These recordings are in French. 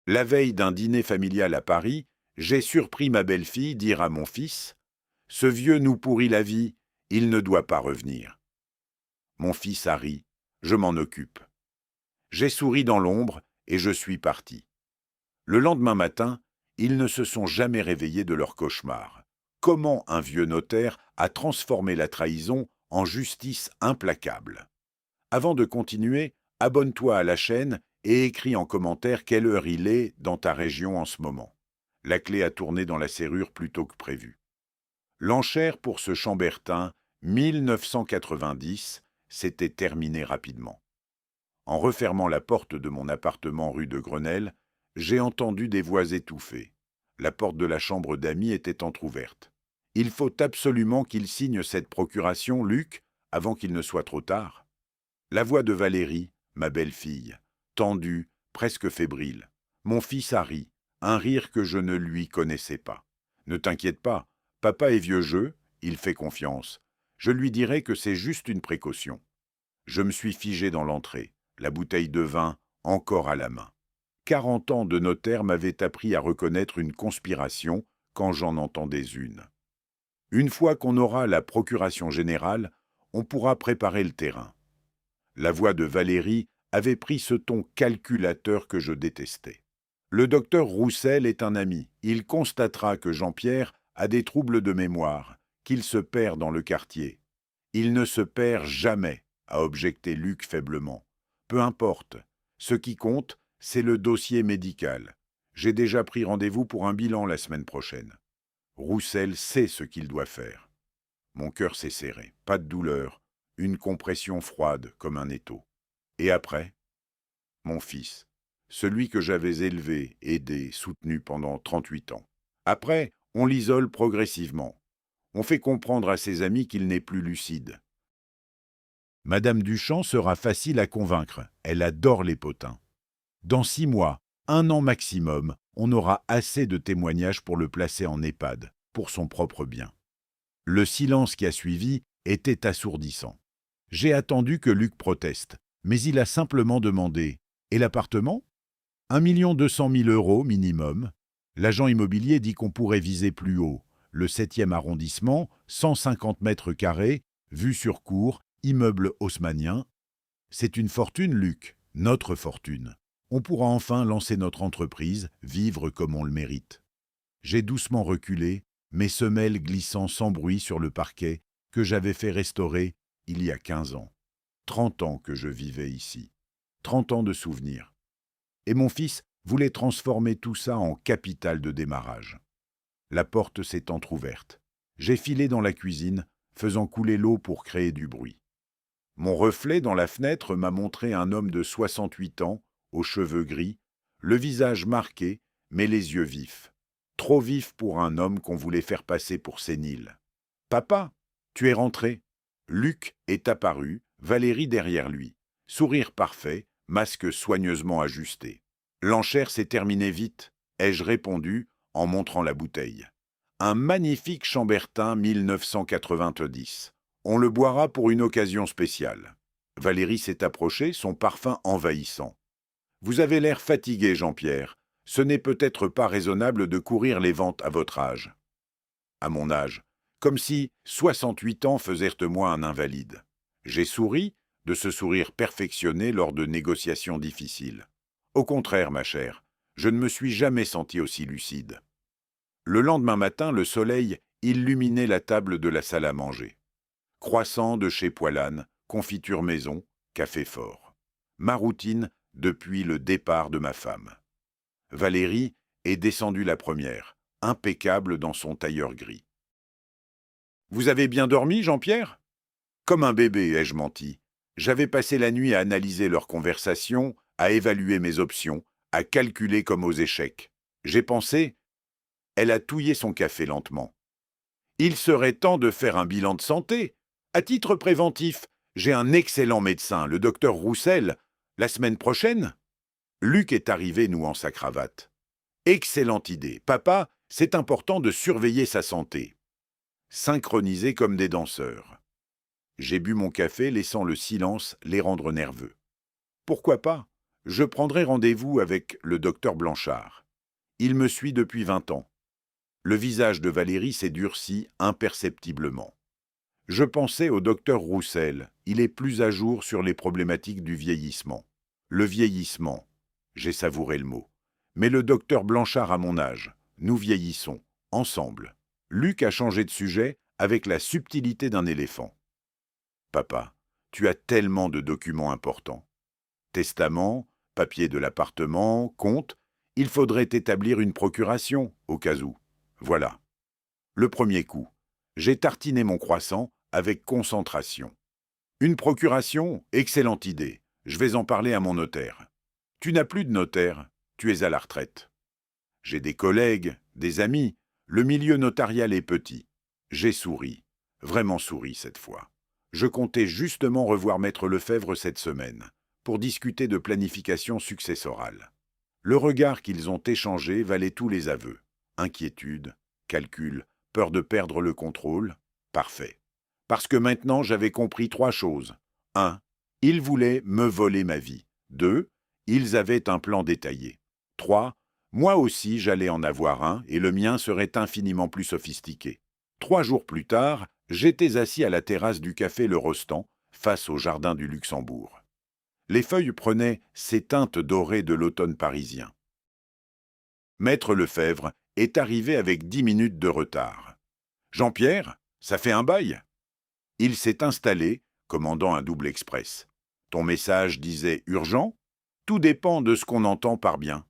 La veille d'un dîner familial à Paris, j'ai surpris ma belle-fille dire à mon fils « Ce vieux nous pourrit la vie, il ne doit pas revenir. » Mon fils a ri, je m'en occupe. J'ai souri dans l'ombre et je suis parti. Le lendemain matin, ils ne se sont jamais réveillés de leur cauchemar. Comment un vieux notaire a transformé la trahison en justice implacable? Avant de continuer, abonne-toi à la chaîne et écris en commentaire quelle heure il est dans ta région en ce moment. La clé a tourné dans la serrure plus tôt que prévu. L'enchère pour ce Chambertin, 1990, s'était terminée rapidement. En refermant la porte de mon appartement rue de Grenelle, j'ai entendu des voix étouffées. La porte de la chambre d'amis était entr'ouverte. « Il faut absolument qu'il signe cette procuration, Luc, avant qu'il ne soit trop tard. » La voix de Valérie, ma belle-fille, tendue, presque fébrile. Mon fils a ri, un rire que je ne lui connaissais pas. « Ne t'inquiète pas, papa est vieux jeu, il fait confiance. Je lui dirai que c'est juste une précaution. » Je me suis figé dans l'entrée, la bouteille de vin encore à la main. 40 ans de notaire m'avaient appris à reconnaître une conspiration quand j'en entendais une. Une fois qu'on aura la procuration générale, on pourra préparer le terrain. La voix de Valérie avait pris ce ton calculateur que je détestais. Le docteur Roussel est un ami. Il constatera que Jean-Pierre a des troubles de mémoire, qu'il se perd dans le quartier. Il ne se perd jamais, a objecté Luc faiblement. Peu importe. Ce qui compte, c'est le dossier médical. J'ai déjà pris rendez-vous pour un bilan la semaine prochaine. Roussel sait ce qu'il doit faire. Mon cœur s'est serré. Pas de douleur. Une compression froide comme un étau. Et après? Mon fils. Celui que j'avais élevé, aidé, soutenu pendant 38 ans. Après, on l'isole progressivement. On fait comprendre à ses amis qu'il n'est plus lucide. Madame Duchamp sera facile à convaincre. Elle adore les potins. Dans 6 mois, 1 an maximum, on aura assez de témoignages pour le placer en EHPAD, pour son propre bien. Le silence qui a suivi était assourdissant. J'ai attendu que Luc proteste, mais il a simplement demandé « Et l'appartement » 1 200 000 € minimum. L'agent immobilier dit qu'on pourrait viser plus haut. Le 7e arrondissement, 150 mètres carrés, vue sur cour, immeuble haussmannien. C'est une fortune, Luc, notre fortune. On pourra enfin lancer notre entreprise, vivre comme on le mérite. J'ai doucement reculé, mes semelles glissant sans bruit sur le parquet que j'avais fait restaurer il y a 15 ans. 30 ans que je vivais ici. 30 ans de souvenirs. Et mon fils voulait transformer tout ça en capital de démarrage. La porte s'est entr'ouverte. J'ai filé dans la cuisine, faisant couler l'eau pour créer du bruit. Mon reflet dans la fenêtre m'a montré un homme de 68 ans, aux cheveux gris, le visage marqué, mais les yeux vifs. Trop vifs pour un homme qu'on voulait faire passer pour sénile. « Papa, tu es rentré ?» Luc est apparu, Valérie derrière lui. Sourire parfait, masque soigneusement ajusté. « L'enchère s'est terminée vite », ai-je répondu en montrant la bouteille. Un magnifique Chambertin 1990. On le boira pour une occasion spéciale. Valérie s'est approchée, son parfum envahissant. « Vous avez l'air fatigué, Jean-Pierre. Ce n'est peut-être pas raisonnable de courir les ventes à votre âge. » À mon âge, comme si 68 ans faisaient de moi un invalide. J'ai souri, de ce sourire perfectionné lors de négociations difficiles. Au contraire, ma chère, je ne me suis jamais senti aussi lucide. Le lendemain matin, le soleil illuminait la table de la salle à manger. Croissant de chez Poilane, confiture maison, café fort. Ma routine depuis le départ de ma femme. Valérie est descendue la première, impeccable dans son tailleur gris. « Vous avez bien dormi, Jean-Pierre » ? Comme un bébé, ai-je menti. J'avais passé la nuit à analyser leur conversation, à évaluer mes options, à calculer comme aux échecs. J'ai pensé... Elle a touillé son café lentement. « Il serait temps de faire un bilan de santé. À titre préventif, j'ai un excellent médecin, le docteur Roussel. La semaine prochaine ?» Luc est arrivé nouant sa cravate. « Excellente idée. Papa, c'est important de surveiller sa santé. » Synchronisés comme des danseurs. J'ai bu mon café, laissant le silence les rendre nerveux. Pourquoi pas? Je prendrai rendez-vous avec le docteur Blanchard. Il me suit depuis 20 ans. Le visage de Valérie s'est durci imperceptiblement. Je pensais au docteur Roussel. Il est plus à jour sur les problématiques du vieillissement. Le vieillissement, j'ai savouré le mot. Mais le docteur Blanchard a mon âge. Nous vieillissons, ensemble. Luc a changé de sujet avec la subtilité d'un éléphant. Papa, tu as tellement de documents importants. Testament, papier de l'appartement, compte, il faudrait établir une procuration, au cas où. Voilà. Le premier coup, j'ai tartiné mon croissant avec concentration. Une procuration, excellente idée. Je vais en parler à mon notaire. Tu n'as plus de notaire, tu es à la retraite. J'ai des collègues, des amis, le milieu notarial est petit. J'ai souri, vraiment souri cette fois. Je comptais justement revoir Maître Lefebvre cette semaine, pour discuter de planification successorale. Le regard qu'ils ont échangé valait tous les aveux. Inquiétude, calcul, peur de perdre le contrôle. Parfait. Parce que maintenant j'avais compris 3 choses. 1. Ils voulaient me voler ma vie. 2. Ils avaient un plan détaillé. 3. Moi aussi j'allais en avoir un et le mien serait infiniment plus sophistiqué. 3 jours plus tard, j'étais assis à la terrasse du café Le Rostand, face au jardin du Luxembourg. Les feuilles prenaient ces teintes dorées de l'automne parisien. Maître Lefebvre est arrivé avec 10 minutes de retard. « Jean-Pierre, ça fait un bail ?» Il s'est installé, commandant un double express. « Ton message disait urgent ? Tout dépend de ce qu'on entend par bien. »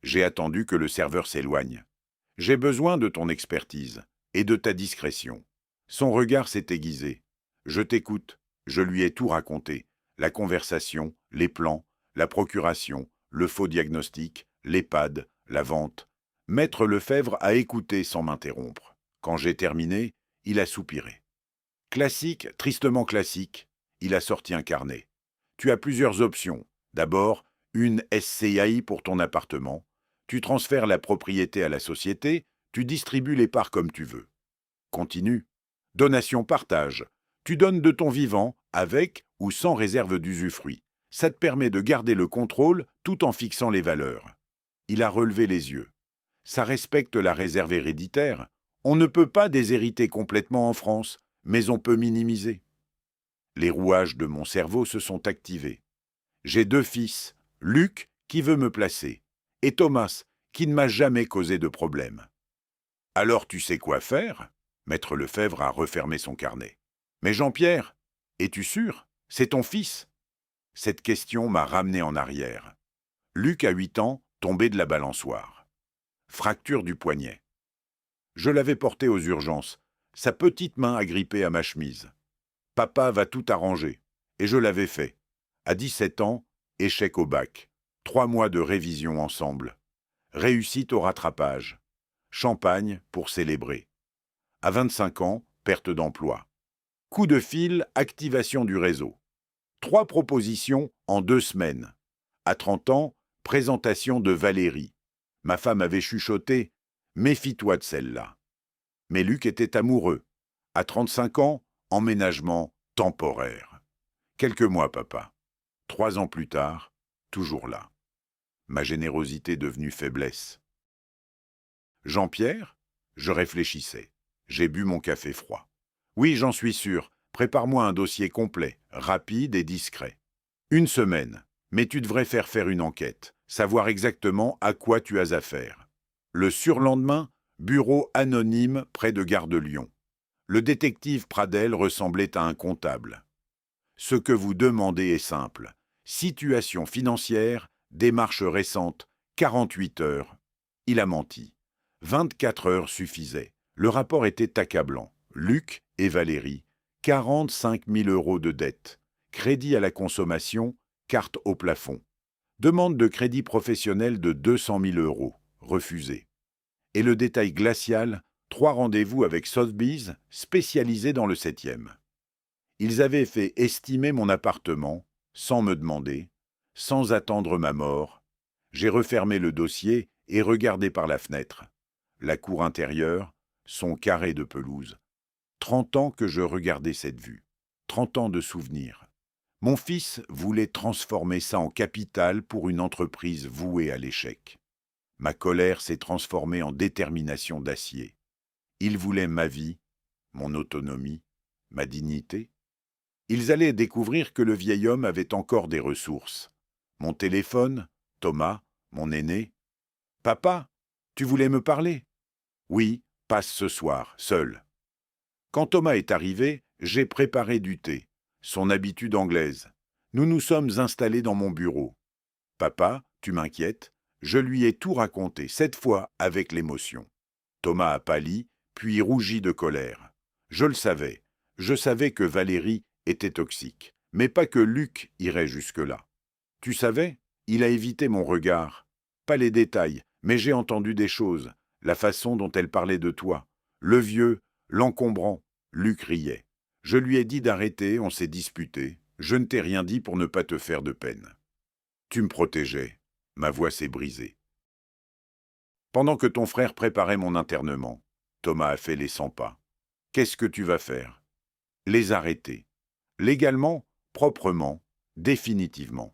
J'ai attendu que le serveur s'éloigne. « J'ai besoin de ton expertise et de ta discrétion. » Son regard s'est aiguisé. « Je t'écoute. » Je lui ai tout raconté. La conversation, les plans, la procuration, le faux diagnostic, l'EHPAD, la vente. Maître Lefebvre a écouté sans m'interrompre. Quand j'ai terminé, il a soupiré. Classique, tristement classique, il a sorti un carnet. Tu as plusieurs options. D'abord, une SCI pour ton appartement. Tu transfères la propriété à la société, tu distribues les parts comme tu veux. Continue. Donation-partage. Tu donnes de ton vivant, avec ou sans réserve d'usufruit. Ça te permet de garder le contrôle tout en fixant les valeurs. Il a relevé les yeux. Ça respecte la réserve héréditaire. On ne peut pas déshériter complètement en France, mais on peut minimiser. Les rouages de mon cerveau se sont activés. J'ai 2 fils, Luc, qui veut me placer, et Thomas, qui ne m'a jamais causé de problème. Alors tu sais quoi faire ? Maître Lefebvre a refermé son carnet. Mais Jean-Pierre, es-tu sûr ? C'est ton fils ? Cette question m'a ramené en arrière. Luc, à 8 ans, tombé de la balançoire. Fracture du poignet. Je l'avais porté aux urgences, sa petite main agrippée à ma chemise. Papa va tout arranger. Et je l'avais fait. À 17 ans, échec au bac. 3 mois de révision ensemble. Réussite au rattrapage. Champagne pour célébrer. À 25 ans, perte d'emploi. Coup de fil, activation du réseau. 3 propositions en 2 semaines. À 30 ans, présentation de Valérie. Ma femme avait chuchoté « Méfie-toi de celle-là ». Mais Luc était amoureux. À 35 ans, emménagement temporaire. Quelques mois, papa. 3 ans plus tard, toujours là. Ma générosité devenue faiblesse. Jean-Pierre ? Je réfléchissais. J'ai bu mon café froid. Oui, j'en suis sûr. Prépare-moi un dossier complet, rapide et discret. 1 semaine. Mais tu devrais faire une enquête. Savoir exactement à quoi tu as affaire. Le surlendemain, bureau anonyme près de Gare de Lyon. Le détective Pradel ressemblait à un comptable. Ce que vous demandez est simple. Situation financière, démarche récente, 48 heures. Il a menti. 24 heures suffisaient. Le rapport était accablant. Luc et Valérie, 45 000 € de dette. Crédit à la consommation, carte au plafond. Demande de crédit professionnel de 200 000 €, refusée. Et le détail glacial, 3 rendez-vous avec Sotheby's, spécialisé dans le 7e. Ils avaient fait estimer mon appartement, sans me demander, sans attendre ma mort. J'ai refermé le dossier et regardé par la fenêtre. La cour intérieure, son carré de pelouse. 30 ans que je regardais cette vue. 30 ans de souvenirs. Mon fils voulait transformer ça en capital pour une entreprise vouée à l'échec. Ma colère s'est transformée en détermination d'acier. Ils voulaient ma vie, mon autonomie, ma dignité. Ils allaient découvrir que le vieil homme avait encore des ressources. Mon téléphone, Thomas, mon aîné. « Papa, tu voulais me parler ?»« Oui, passe ce soir, seul. » Quand Thomas est arrivé, j'ai préparé du thé, son habitude anglaise. Nous nous sommes installés dans mon bureau. « Papa, tu m'inquiètes ?» Je lui ai tout raconté, cette fois avec l'émotion. Thomas a pâli, puis rougi de colère. Je le savais. Je savais que Valérie était toxique, mais pas que Luc irait jusque-là. Tu savais? Il a évité mon regard. Pas les détails, mais j'ai entendu des choses. La façon dont elle parlait de toi. Le vieux, l'encombrant. Luc riait. Je lui ai dit d'arrêter, on s'est disputé. Je ne t'ai rien dit pour ne pas te faire de peine. Tu me protégeais. Ma voix s'est brisée. Pendant que ton frère préparait mon internement, Thomas a fait les 100 pas. Qu'est-ce que tu vas faire? Les arrêter. Légalement, proprement, définitivement.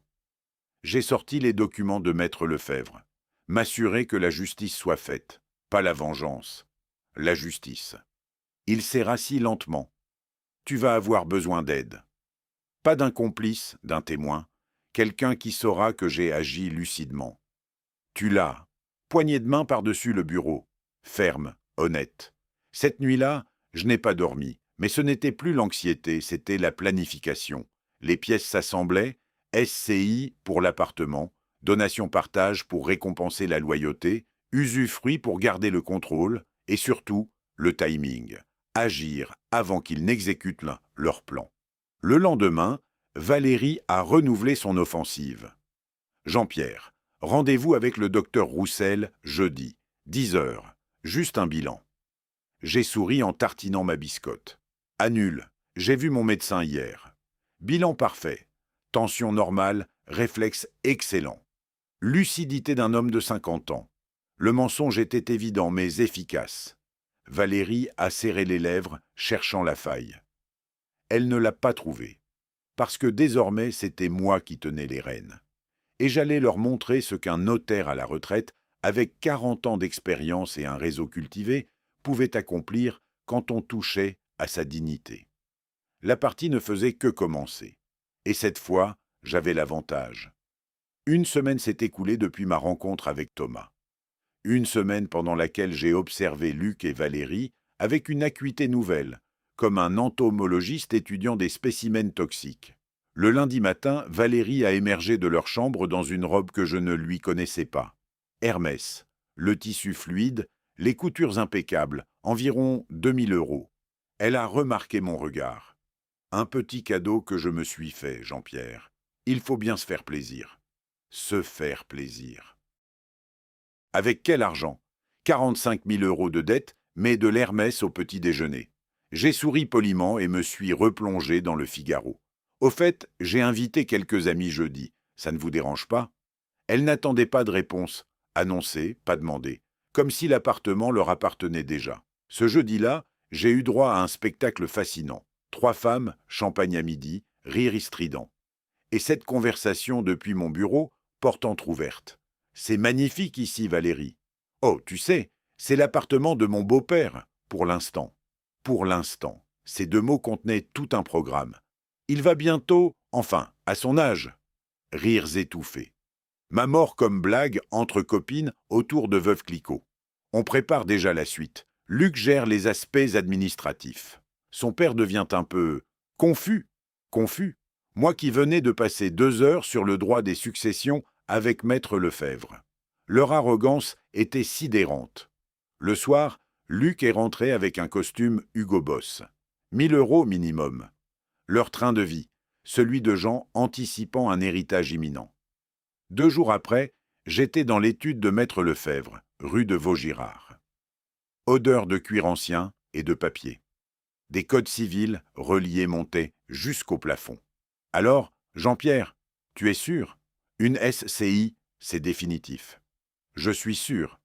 J'ai sorti les documents de Maître Lefebvre. M'assurer que la justice soit faite, pas la vengeance. La justice. Il s'est rassis lentement. Tu vas avoir besoin d'aide. Pas d'un complice, d'un témoin, quelqu'un qui saura que j'ai agi lucidement. Tu l'as. Poignée de main par-dessus le bureau. Ferme, honnête. Cette nuit-là, je n'ai pas dormi, mais ce n'était plus l'anxiété, c'était la planification. Les pièces s'assemblaient, SCI pour l'appartement, donation-partage pour récompenser la loyauté, usufruit pour garder le contrôle, et surtout, le timing. Agir avant qu'ils n'exécutent leur plan. Le lendemain, Valérie a renouvelé son offensive. Jean-Pierre, rendez-vous avec le docteur Roussel jeudi, 10 heures, juste un bilan. J'ai souri en tartinant ma biscotte. Annule, j'ai vu mon médecin hier. Bilan parfait. Tension normale, réflexe excellent. Lucidité d'un homme de 50 ans. Le mensonge était évident mais efficace. Valérie a serré les lèvres, cherchant la faille. Elle ne l'a pas trouvée, parce que désormais c'était moi qui tenais les rênes. Et j'allais leur montrer ce qu'un notaire à la retraite, avec 40 ans d'expérience et un réseau cultivé, pouvait accomplir quand on touchait à sa dignité. La partie ne faisait que commencer. Et cette fois, j'avais l'avantage. Une semaine s'est écoulée depuis ma rencontre avec Thomas. Une semaine pendant laquelle j'ai observé Luc et Valérie avec une acuité nouvelle, comme un entomologiste étudiant des spécimens toxiques. Le lundi matin, Valérie a émergé de leur chambre dans une robe que je ne lui connaissais pas. Hermès, le tissu fluide, les coutures impeccables, environ 2000 €. Elle a remarqué mon regard. Un petit cadeau que je me suis fait, Jean-Pierre. Il faut bien se faire plaisir. Se faire plaisir. Avec quel argent? 45 000 € de dette, mais de l'Hermès au petit déjeuner. J'ai souri poliment et me suis replongé dans le Figaro. Au fait, j'ai invité quelques amis jeudi. Ça ne vous dérange pas? Elles n'attendaient pas de réponse. Annoncée, pas demandée. Comme si l'appartement leur appartenait déjà. Ce jeudi-là, j'ai eu droit à un spectacle fascinant. 3 femmes, champagne à midi, rire strident. Et cette conversation depuis mon bureau, porte entr'ouverte. C'est magnifique ici, Valérie. Oh, tu sais, c'est l'appartement de mon beau-père, pour l'instant. Pour l'instant. Ces 2 mots contenaient tout un programme. Il va bientôt, enfin, à son âge. Rires étouffés. Ma mort comme blague entre copines autour de Veuve Clicquot. On prépare déjà la suite. Luc gère les aspects administratifs. Son père devient un peu confus. Confus. Moi qui venais de passer 2 heures sur le droit des successions avec Maître Lefebvre. Leur arrogance était sidérante. Le soir, Luc est rentré avec un costume Hugo Boss. 1000 € minimum. Leur train de vie, celui de gens anticipant un héritage imminent. 2 jours après, j'étais dans l'étude de Maître Lefebvre, rue de Vaugirard. Odeur de cuir ancien et de papier. Des codes civils reliés montaient jusqu'au plafond. Alors, Jean-Pierre, tu es sûr? Une SCI, c'est définitif. Je suis sûr.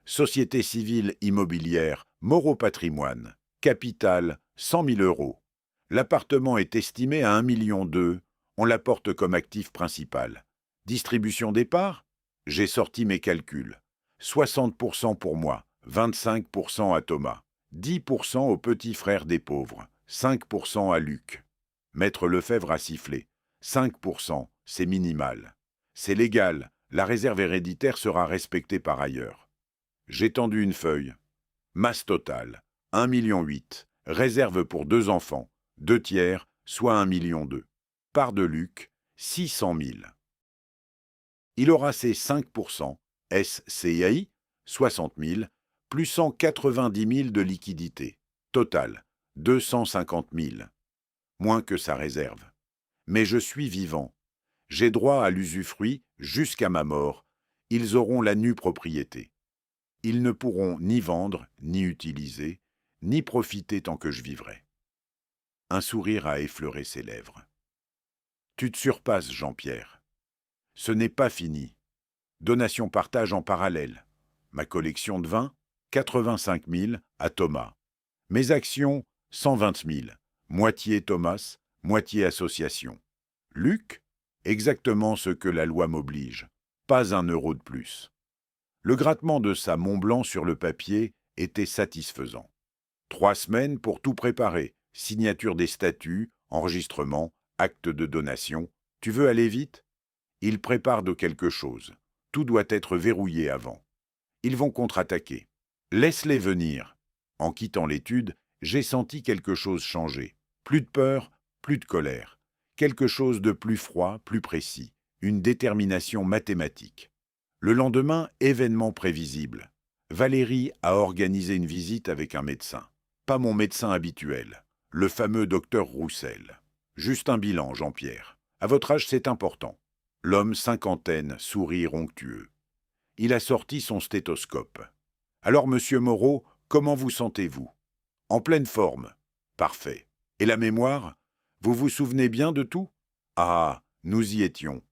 Société civile immobilière, Moreau Patrimoine, capital 100 000 €. L'appartement est estimé à 1,2 million, On la porte comme actif principal. Distribution des parts? J'ai sorti mes calculs. 60% pour moi, 25% à Thomas, 10% au petit frère des pauvres, 5% à Luc. Maître Lefebvre a sifflé. 5%, c'est minimal. C'est légal, la réserve héréditaire sera respectée par ailleurs. J'ai tendu une feuille. Masse totale, 1,8 million. Réserve pour 2 enfants, 2 tiers, soit 1,2 million. Part de Luc, 600 000. Il aura ses 5%, SCI, 60 000, plus 190 000 de liquidité. Total, 250 000. Moins que sa réserve. Mais je suis vivant. J'ai droit à l'usufruit jusqu'à ma mort. Ils auront la nue propriété. Ils ne pourront ni vendre, ni utiliser, ni profiter tant que je vivrai. Un sourire a effleuré ses lèvres. Tu te surpasses, Jean-Pierre. Ce n'est pas fini. Donation-partage en parallèle. Ma collection de vin, 85 000 à Thomas. Mes actions, 120 000. Moitié Thomas, moitié association. Luc, exactement ce que la loi m'oblige. Pas un euro de plus. Le grattement de sa Mont-Blanc sur le papier était satisfaisant. 3 semaines pour tout préparer. Signature des statuts, enregistrement, acte de donation. Tu veux aller vite? Ils préparent de quelque chose. Tout doit être verrouillé avant. Ils vont contre-attaquer. Laisse-les venir. En quittant l'étude, j'ai senti quelque chose changer. Plus de peur, plus de colère. Quelque chose de plus froid, plus précis. Une détermination mathématique. Le lendemain, événement prévisible. Valérie a organisé une visite avec un médecin. Pas mon médecin habituel, le fameux docteur Roussel. Juste un bilan, Jean-Pierre. À votre âge, c'est important. L'homme cinquantaine, sourire onctueux. Il a sorti son stéthoscope. Alors, monsieur Moreau, comment vous sentez-vous? En pleine forme. Parfait. Et la mémoire? Vous vous souvenez bien de tout? Ah, nous y étions.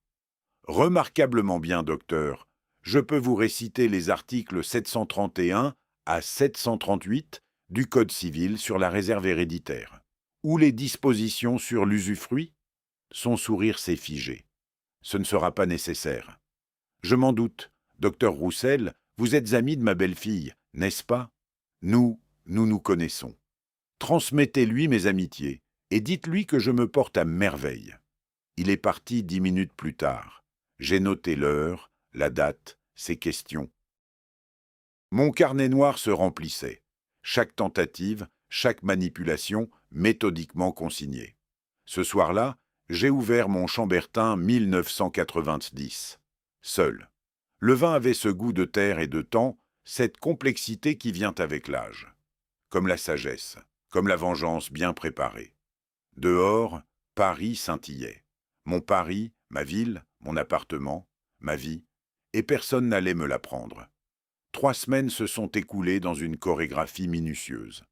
Remarquablement bien, docteur. Je peux vous réciter les articles 731 à 738 du Code civil sur la réserve héréditaire. Ou les dispositions sur l'usufruit? Son sourire s'est figé. Ce ne sera pas nécessaire. Je m'en doute. Docteur Roussel, vous êtes ami de ma belle-fille, n'est-ce pas? Nous nous connaissons. Transmettez-lui mes amitiés, et dites-lui que je me porte à merveille. Il est parti 10 minutes plus tard. J'ai noté l'heure, la date, ses questions. Mon carnet noir se remplissait. Chaque tentative, chaque manipulation, méthodiquement consignée. Ce soir-là, j'ai ouvert mon Chambertin 1990. Seul. Le vin avait ce goût de terre et de temps, cette complexité qui vient avec l'âge. Comme la sagesse, comme la vengeance bien préparée. Dehors, Paris scintillait. Mon Paris, ma ville, mon appartement, ma vie, et personne n'allait me l'apprendre. 3 semaines se sont écoulées dans une chorégraphie minutieuse.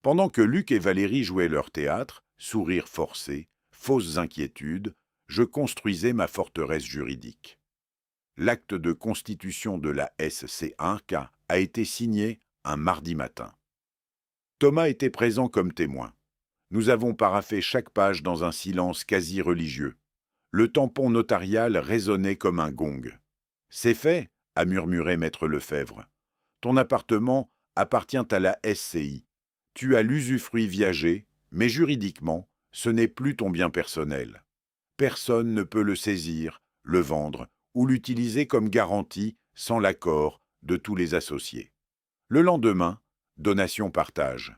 Pendant que Luc et Valérie jouaient leur théâtre, sourires forcés, fausses inquiétudes, je construisais ma forteresse juridique. L'acte de constitution de la SC1K a été signé un mardi matin. Thomas était présent comme témoin. Nous avons paraphé chaque page dans un silence quasi religieux. Le tampon notarial résonnait comme un gong. « C'est fait », a murmuré maître Lefebvre. « Ton appartement appartient à la SCI. Tu as l'usufruit viager, mais juridiquement, ce n'est plus ton bien personnel. Personne ne peut le saisir, le vendre ou l'utiliser comme garantie sans l'accord de tous les associés. Le lendemain, donation-partage.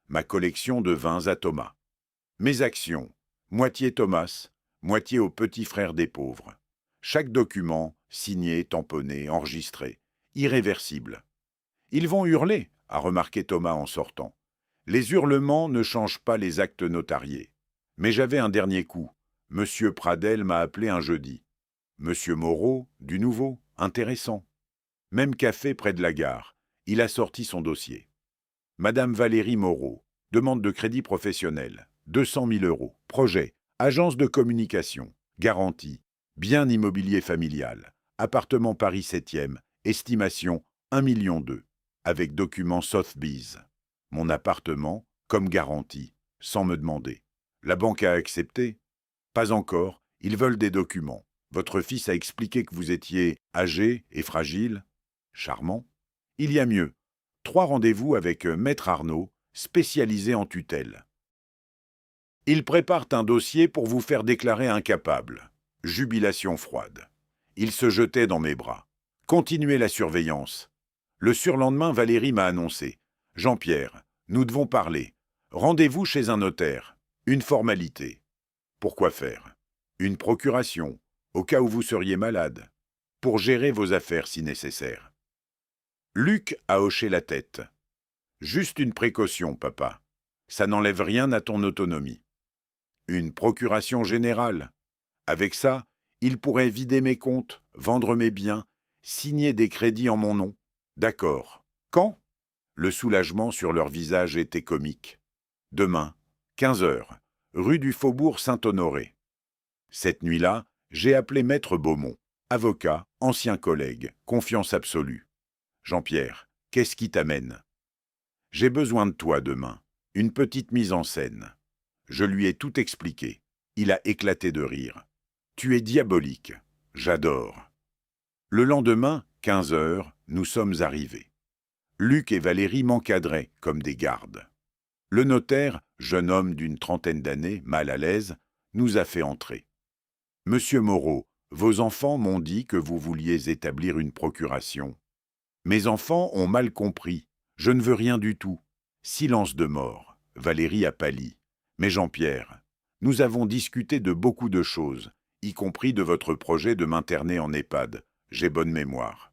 Ma collection de vins à Thomas. Mes actions, moitié Thomas, moitié au petit frère des pauvres. Chaque document, signé, tamponné, enregistré, irréversible. Ils vont hurler, a remarqué Thomas en sortant. Les hurlements ne changent pas les actes notariés. Mais j'avais un dernier coup. Monsieur Pradel m'a appelé un jeudi. Monsieur Moreau, du nouveau, intéressant. Même café près de la gare. Il a sorti son dossier. Madame Valérie Moreau, demande de crédit professionnel, 200 000 €. Projet, agence de communication, garantie, bien immobilier familial, appartement Paris 7e, estimation 1,2 million, avec document Sotheby's. Mon appartement, comme garantie, sans me demander. La banque a accepté? Pas encore, Ils veulent des documents. Votre fils a expliqué que vous étiez âgé et fragile. Charmant. Il y a mieux. 3 rendez-vous avec Maître Arnaud, spécialisé en tutelle. Ils préparent un dossier pour vous faire déclarer incapable. Jubilation froide. Il se jetait dans mes bras. Continuez la surveillance. Le surlendemain, Valérie m'a annoncé. Jean-Pierre, nous devons parler. Rendez-vous chez un notaire. Une formalité. Pourquoi faire? Une procuration, au cas où vous seriez malade. Pour gérer vos affaires si nécessaire. Luc a hoché la tête. Juste une précaution, papa. Ça n'enlève rien à ton autonomie. Une procuration générale. Avec ça, il pourrait vider mes comptes, vendre mes biens, signer des crédits en mon nom. D'accord. Quand? Le soulagement sur leur visage était comique. Demain, 15 heures, rue du Faubourg Saint-Honoré. Cette nuit-là, j'ai appelé Maître Beaumont, avocat, ancien collègue, confiance absolue. Jean-Pierre, qu'est-ce qui t'amène? J'ai besoin de toi demain. Une petite mise en scène. Je lui ai tout expliqué. Il a éclaté de rire. Tu es diabolique. J'adore. Le lendemain, 15 heures, nous sommes arrivés. Luc et Valérie m'encadraient comme des gardes. Le notaire, jeune homme d'une trentaine d'années, mal à l'aise, nous a fait entrer. Monsieur Moreau, vos enfants m'ont dit que vous vouliez établir une procuration. Mes enfants ont mal compris. Je ne veux rien du tout. Silence de mort. Valérie a pâli. Mais Jean-Pierre, nous avons discuté de beaucoup de choses, y compris de votre projet de m'interner en EHPAD. J'ai bonne mémoire.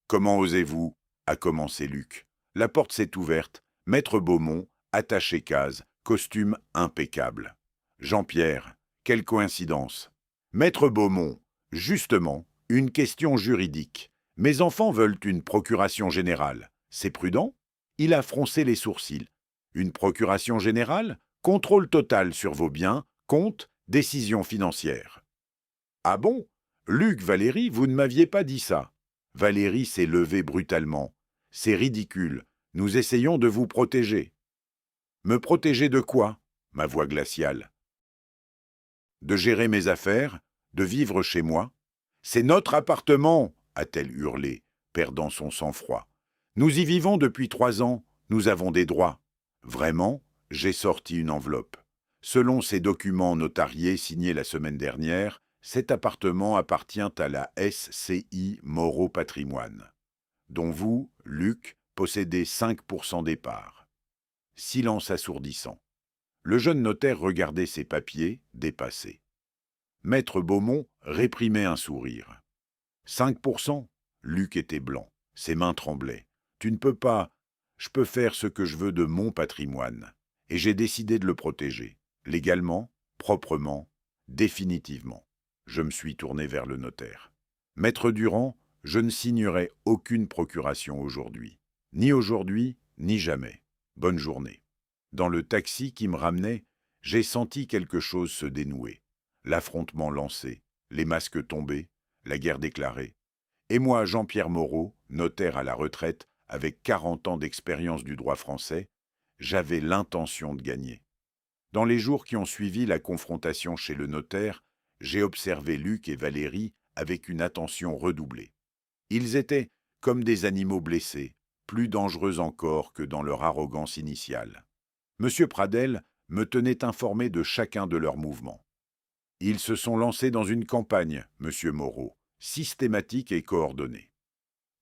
Comment osez-vous? A commencé Luc. La porte s'est ouverte. Maître Beaumont, attaché case, costume impeccable. Jean-Pierre, quelle coïncidence. Maître Beaumont, justement, une question juridique. Mes enfants veulent une procuration générale. C'est prudent? Il a froncé les sourcils. Une procuration générale? Contrôle total sur vos biens, comptes, décisions financières. Ah bon? Luc, Valérie, vous ne m'aviez pas dit ça. Valérie s'est levée brutalement. C'est ridicule. Nous essayons de vous protéger. Me protéger de quoi? Ma voix glaciale. De gérer mes affaires, de vivre chez moi. C'est notre appartement, a-t-elle hurlé, perdant son sang-froid. Nous y vivons depuis 3 ans, nous avons des droits. Vraiment, j'ai sorti une enveloppe. Selon ces documents notariés signés la semaine dernière, cet appartement appartient à la SCI Moreau Patrimoine, dont vous, Luc, possédez 5% des parts. Silence assourdissant. Le jeune notaire regardait ses papiers, dépassé. Maître Beaumont réprimait un sourire. 5%? Luc était blanc, ses mains tremblaient. Tu ne peux pas. Je peux faire ce que je veux de mon patrimoine. Et j'ai décidé de le protéger. Légalement, proprement, définitivement. Je me suis tourné vers le notaire. Maître Durand, je ne signerai aucune procuration aujourd'hui. Ni aujourd'hui, ni jamais. Bonne journée. Dans le taxi qui me ramenait, j'ai senti quelque chose se dénouer. L'affrontement lancé, les masques tombés, la guerre déclarée. Et moi, Jean-Pierre Moreau, notaire à la retraite, avec 40 ans d'expérience du droit français, j'avais l'intention de gagner. Dans les jours qui ont suivi la confrontation chez le notaire, j'ai observé Luc et Valérie avec une attention redoublée. Ils étaient comme des animaux blessés, plus dangereux encore que dans leur arrogance initiale. Monsieur Pradel me tenait informé de chacun de leurs mouvements. Ils se sont lancés dans une campagne, monsieur Moreau, systématique et coordonnée.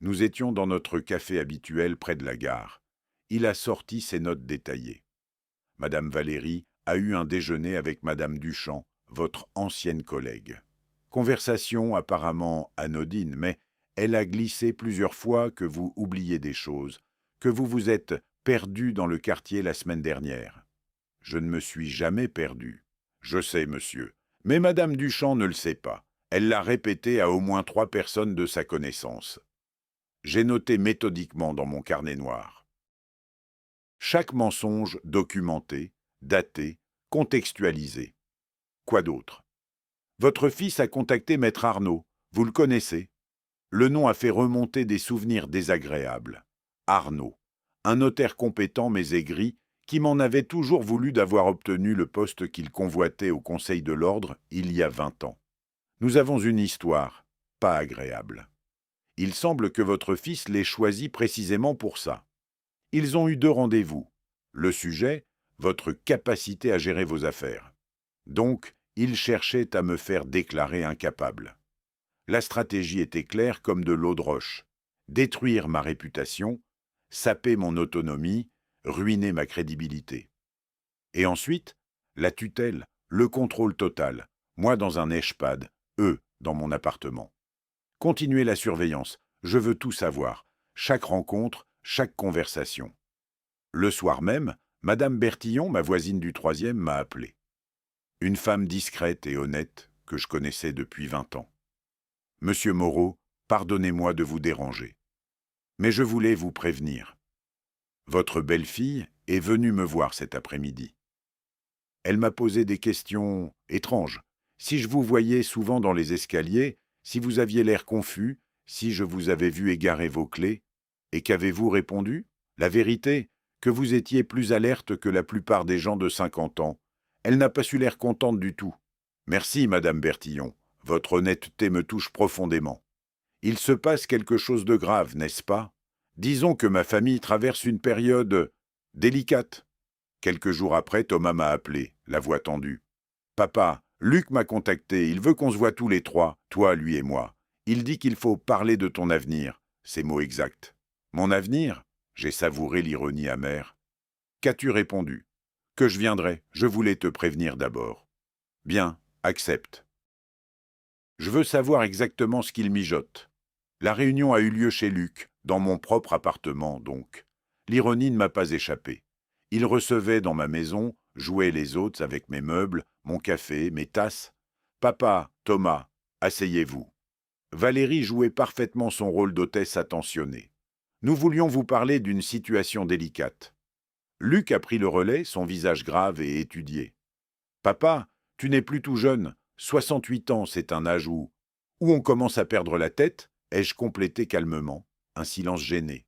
Nous étions dans notre café habituel près de la gare. Il a sorti ses notes détaillées. Madame Valérie a eu un déjeuner avec Madame Duchamp, votre ancienne collègue. Conversation apparemment anodine, mais elle a glissé plusieurs fois que vous oubliez des choses, que vous vous êtes perdu dans le quartier la semaine dernière. Je ne me suis jamais perdu. Je sais, monsieur. Mais Madame Duchamp ne le sait pas. Elle l'a répété à au moins 3 personnes de sa connaissance. J'ai noté méthodiquement dans mon carnet noir. Chaque mensonge documenté, daté, contextualisé. Quoi d'autre? Votre fils a contacté Maître Arnaud. Vous le connaissez? Le nom a fait remonter des souvenirs désagréables. Arnaud, un notaire compétent mais aigri, qui m'en avait toujours voulu d'avoir obtenu le poste qu'il convoitait au Conseil de l'Ordre il y a 20 ans. Nous avons une histoire, pas agréable. Il semble que votre fils l'ait choisi précisément pour ça. Ils ont eu 2 rendez-vous. Le sujet, votre capacité à gérer vos affaires. Donc, il cherchait à me faire déclarer incapable. La stratégie était claire comme de l'eau de roche. Détruire ma réputation, saper mon autonomie, ruiner ma crédibilité. Et ensuite, la tutelle, le contrôle total. Moi dans un EHPAD, eux dans mon appartement. Continuez la surveillance, je veux tout savoir. Chaque rencontre, chaque conversation. Le soir même, Madame Bertillon, ma voisine du 3e, m'a appelé. Une femme discrète et honnête que je connaissais depuis 20 ans. « Monsieur Moreau, pardonnez-moi de vous déranger. Mais je voulais vous prévenir. Votre belle-fille est venue me voir cet après-midi. Elle m'a posé des questions étranges. Si je vous voyais souvent dans les escaliers, si vous aviez l'air confus, si je vous avais vu égarer vos clés, et qu'avez-vous répondu? La vérité, que vous étiez plus alerte que la plupart des gens de 50 ans. Elle n'a pas su l'air contente du tout. Merci, Madame Bertillon. Votre honnêteté me touche profondément. Il se passe quelque chose de grave, n'est-ce pas? Disons que ma famille traverse une période délicate. Quelques jours après, Thomas m'a appelé, la voix tendue. « Papa, Luc m'a contacté, il veut qu'on se voit tous les 3, toi, lui et moi. Il dit qu'il faut parler de ton avenir. » Ces mots exacts. « Mon avenir ?» J'ai savouré l'ironie amère. « Qu'as-tu répondu ?»« Que je viendrai, je voulais te prévenir d'abord. »« Bien, accepte. » Je veux savoir exactement ce qu'il mijote. La réunion a eu lieu chez Luc, dans mon propre appartement, donc. L'ironie ne m'a pas échappé. Il recevait dans ma maison, jouait les hôtes avec mes meubles, mon café, mes tasses. « Papa, Thomas, asseyez-vous. » Valérie jouait parfaitement son rôle d'hôtesse attentionnée. Nous voulions vous parler d'une situation délicate. Luc a pris le relais, son visage grave et étudié. « Papa, tu n'es plus tout jeune. 68 ans, c'est un âge où on commence à perdre la tête, ai-je complété calmement, un silence gêné.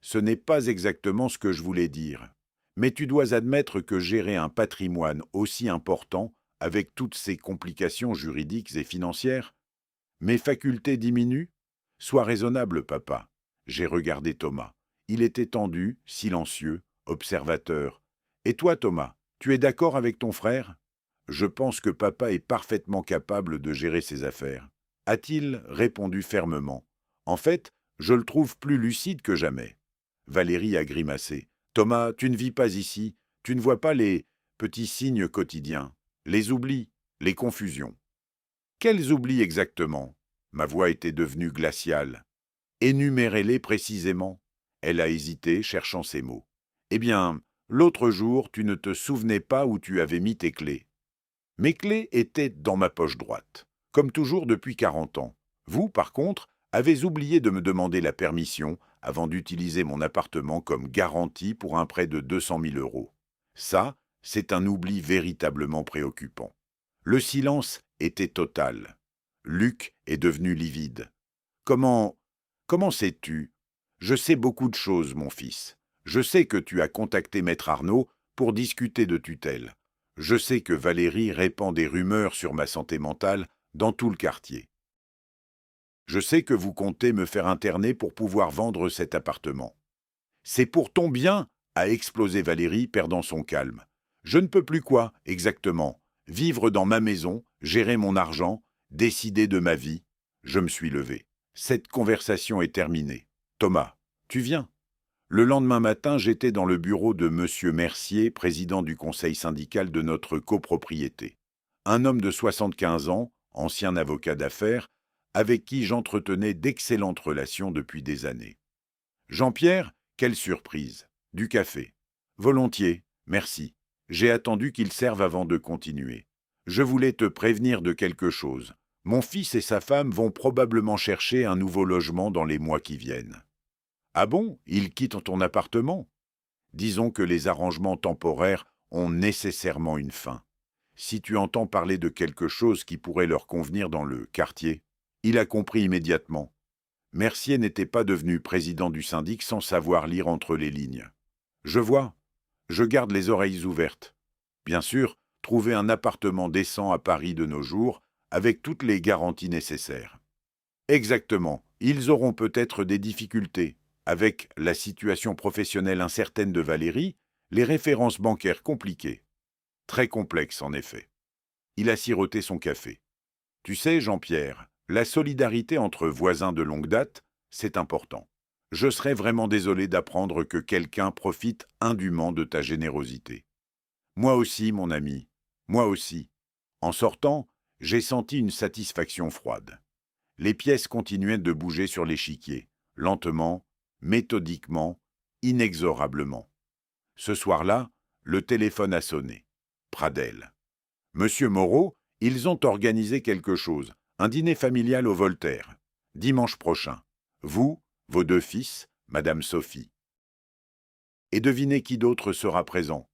Ce n'est pas exactement ce que je voulais dire. Mais tu dois admettre que gérer un patrimoine aussi important, avec toutes ses complications juridiques et financières, mes facultés diminuent? Sois raisonnable, papa. J'ai regardé Thomas. Il était tendu, silencieux, observateur. Et toi, Thomas, tu es d'accord avec ton frère? Je pense que papa est parfaitement capable de gérer ses affaires. A-t-il répondu fermement. En fait, je le trouve plus lucide que jamais. Valérie a grimacé. Thomas, tu ne vis pas ici, tu ne vois pas les petits signes quotidiens, les oublis, les confusions. Quels oublis exactement? Ma voix était devenue glaciale. Énumérez-les précisément. Elle a hésité, cherchant ses mots. Eh bien, l'autre jour, tu ne te souvenais pas où tu avais mis tes clés. Mes clés étaient dans ma poche droite, comme toujours depuis 40 ans. Vous, par contre, avez oublié de me demander la permission avant d'utiliser mon appartement comme garantie pour un prêt de 200 000 €. Ça, c'est un oubli véritablement préoccupant. Le silence était total. Luc est devenu livide. Comment sais-tu? Je sais beaucoup de choses, mon fils. Je sais que tu as contacté Maître Arnaud pour discuter de tutelle. Je sais que Valérie répand des rumeurs sur ma santé mentale dans tout le quartier. Je sais que vous comptez me faire interner pour pouvoir vendre cet appartement. C'est pour ton bien, a explosé Valérie, perdant son calme. Je ne peux plus quoi, exactement? Vivre dans ma maison, gérer mon argent, décider de ma vie. Je me suis levé. Cette conversation est terminée. Thomas, tu viens? Le lendemain matin, j'étais dans le bureau de Monsieur Mercier, président du conseil syndical de notre copropriété. Un homme de 75 ans, ancien avocat d'affaires, avec qui j'entretenais d'excellentes relations depuis des années. Jean-Pierre, quelle surprise! Du café. Volontiers, merci. J'ai attendu qu'il serve avant de continuer. Je voulais te prévenir de quelque chose. Mon fils et sa femme vont probablement chercher un nouveau logement dans les mois qui viennent. Ah bon, ils quittent ton appartement? Disons que les arrangements temporaires ont nécessairement une fin. Si tu entends parler de quelque chose qui pourrait leur convenir dans le quartier, il a compris immédiatement. Mercier n'était pas devenu président du syndic sans savoir lire entre les lignes. Je vois. Je garde les oreilles ouvertes. Bien sûr, trouver un appartement décent à Paris de nos jours, avec toutes les garanties nécessaires. Exactement, ils auront peut-être des difficultés. Avec la situation professionnelle incertaine de Valérie, les références bancaires compliquées. Très complexe, en effet. Il a siroté son café. Tu sais, Jean-Pierre, la solidarité entre voisins de longue date, c'est important. Je serais vraiment désolé d'apprendre que quelqu'un profite indûment de ta générosité. Moi aussi, mon ami, moi aussi. En sortant, j'ai senti une satisfaction froide. Les pièces continuaient de bouger sur l'échiquier, lentement, méthodiquement, inexorablement. Ce soir-là, le téléphone a sonné. Pradel. Monsieur Moreau, ils ont organisé quelque chose, un dîner familial au Voltaire, dimanche prochain. Vous, vos 2 fils, Madame Sophie. Et devinez qui d'autre sera présent.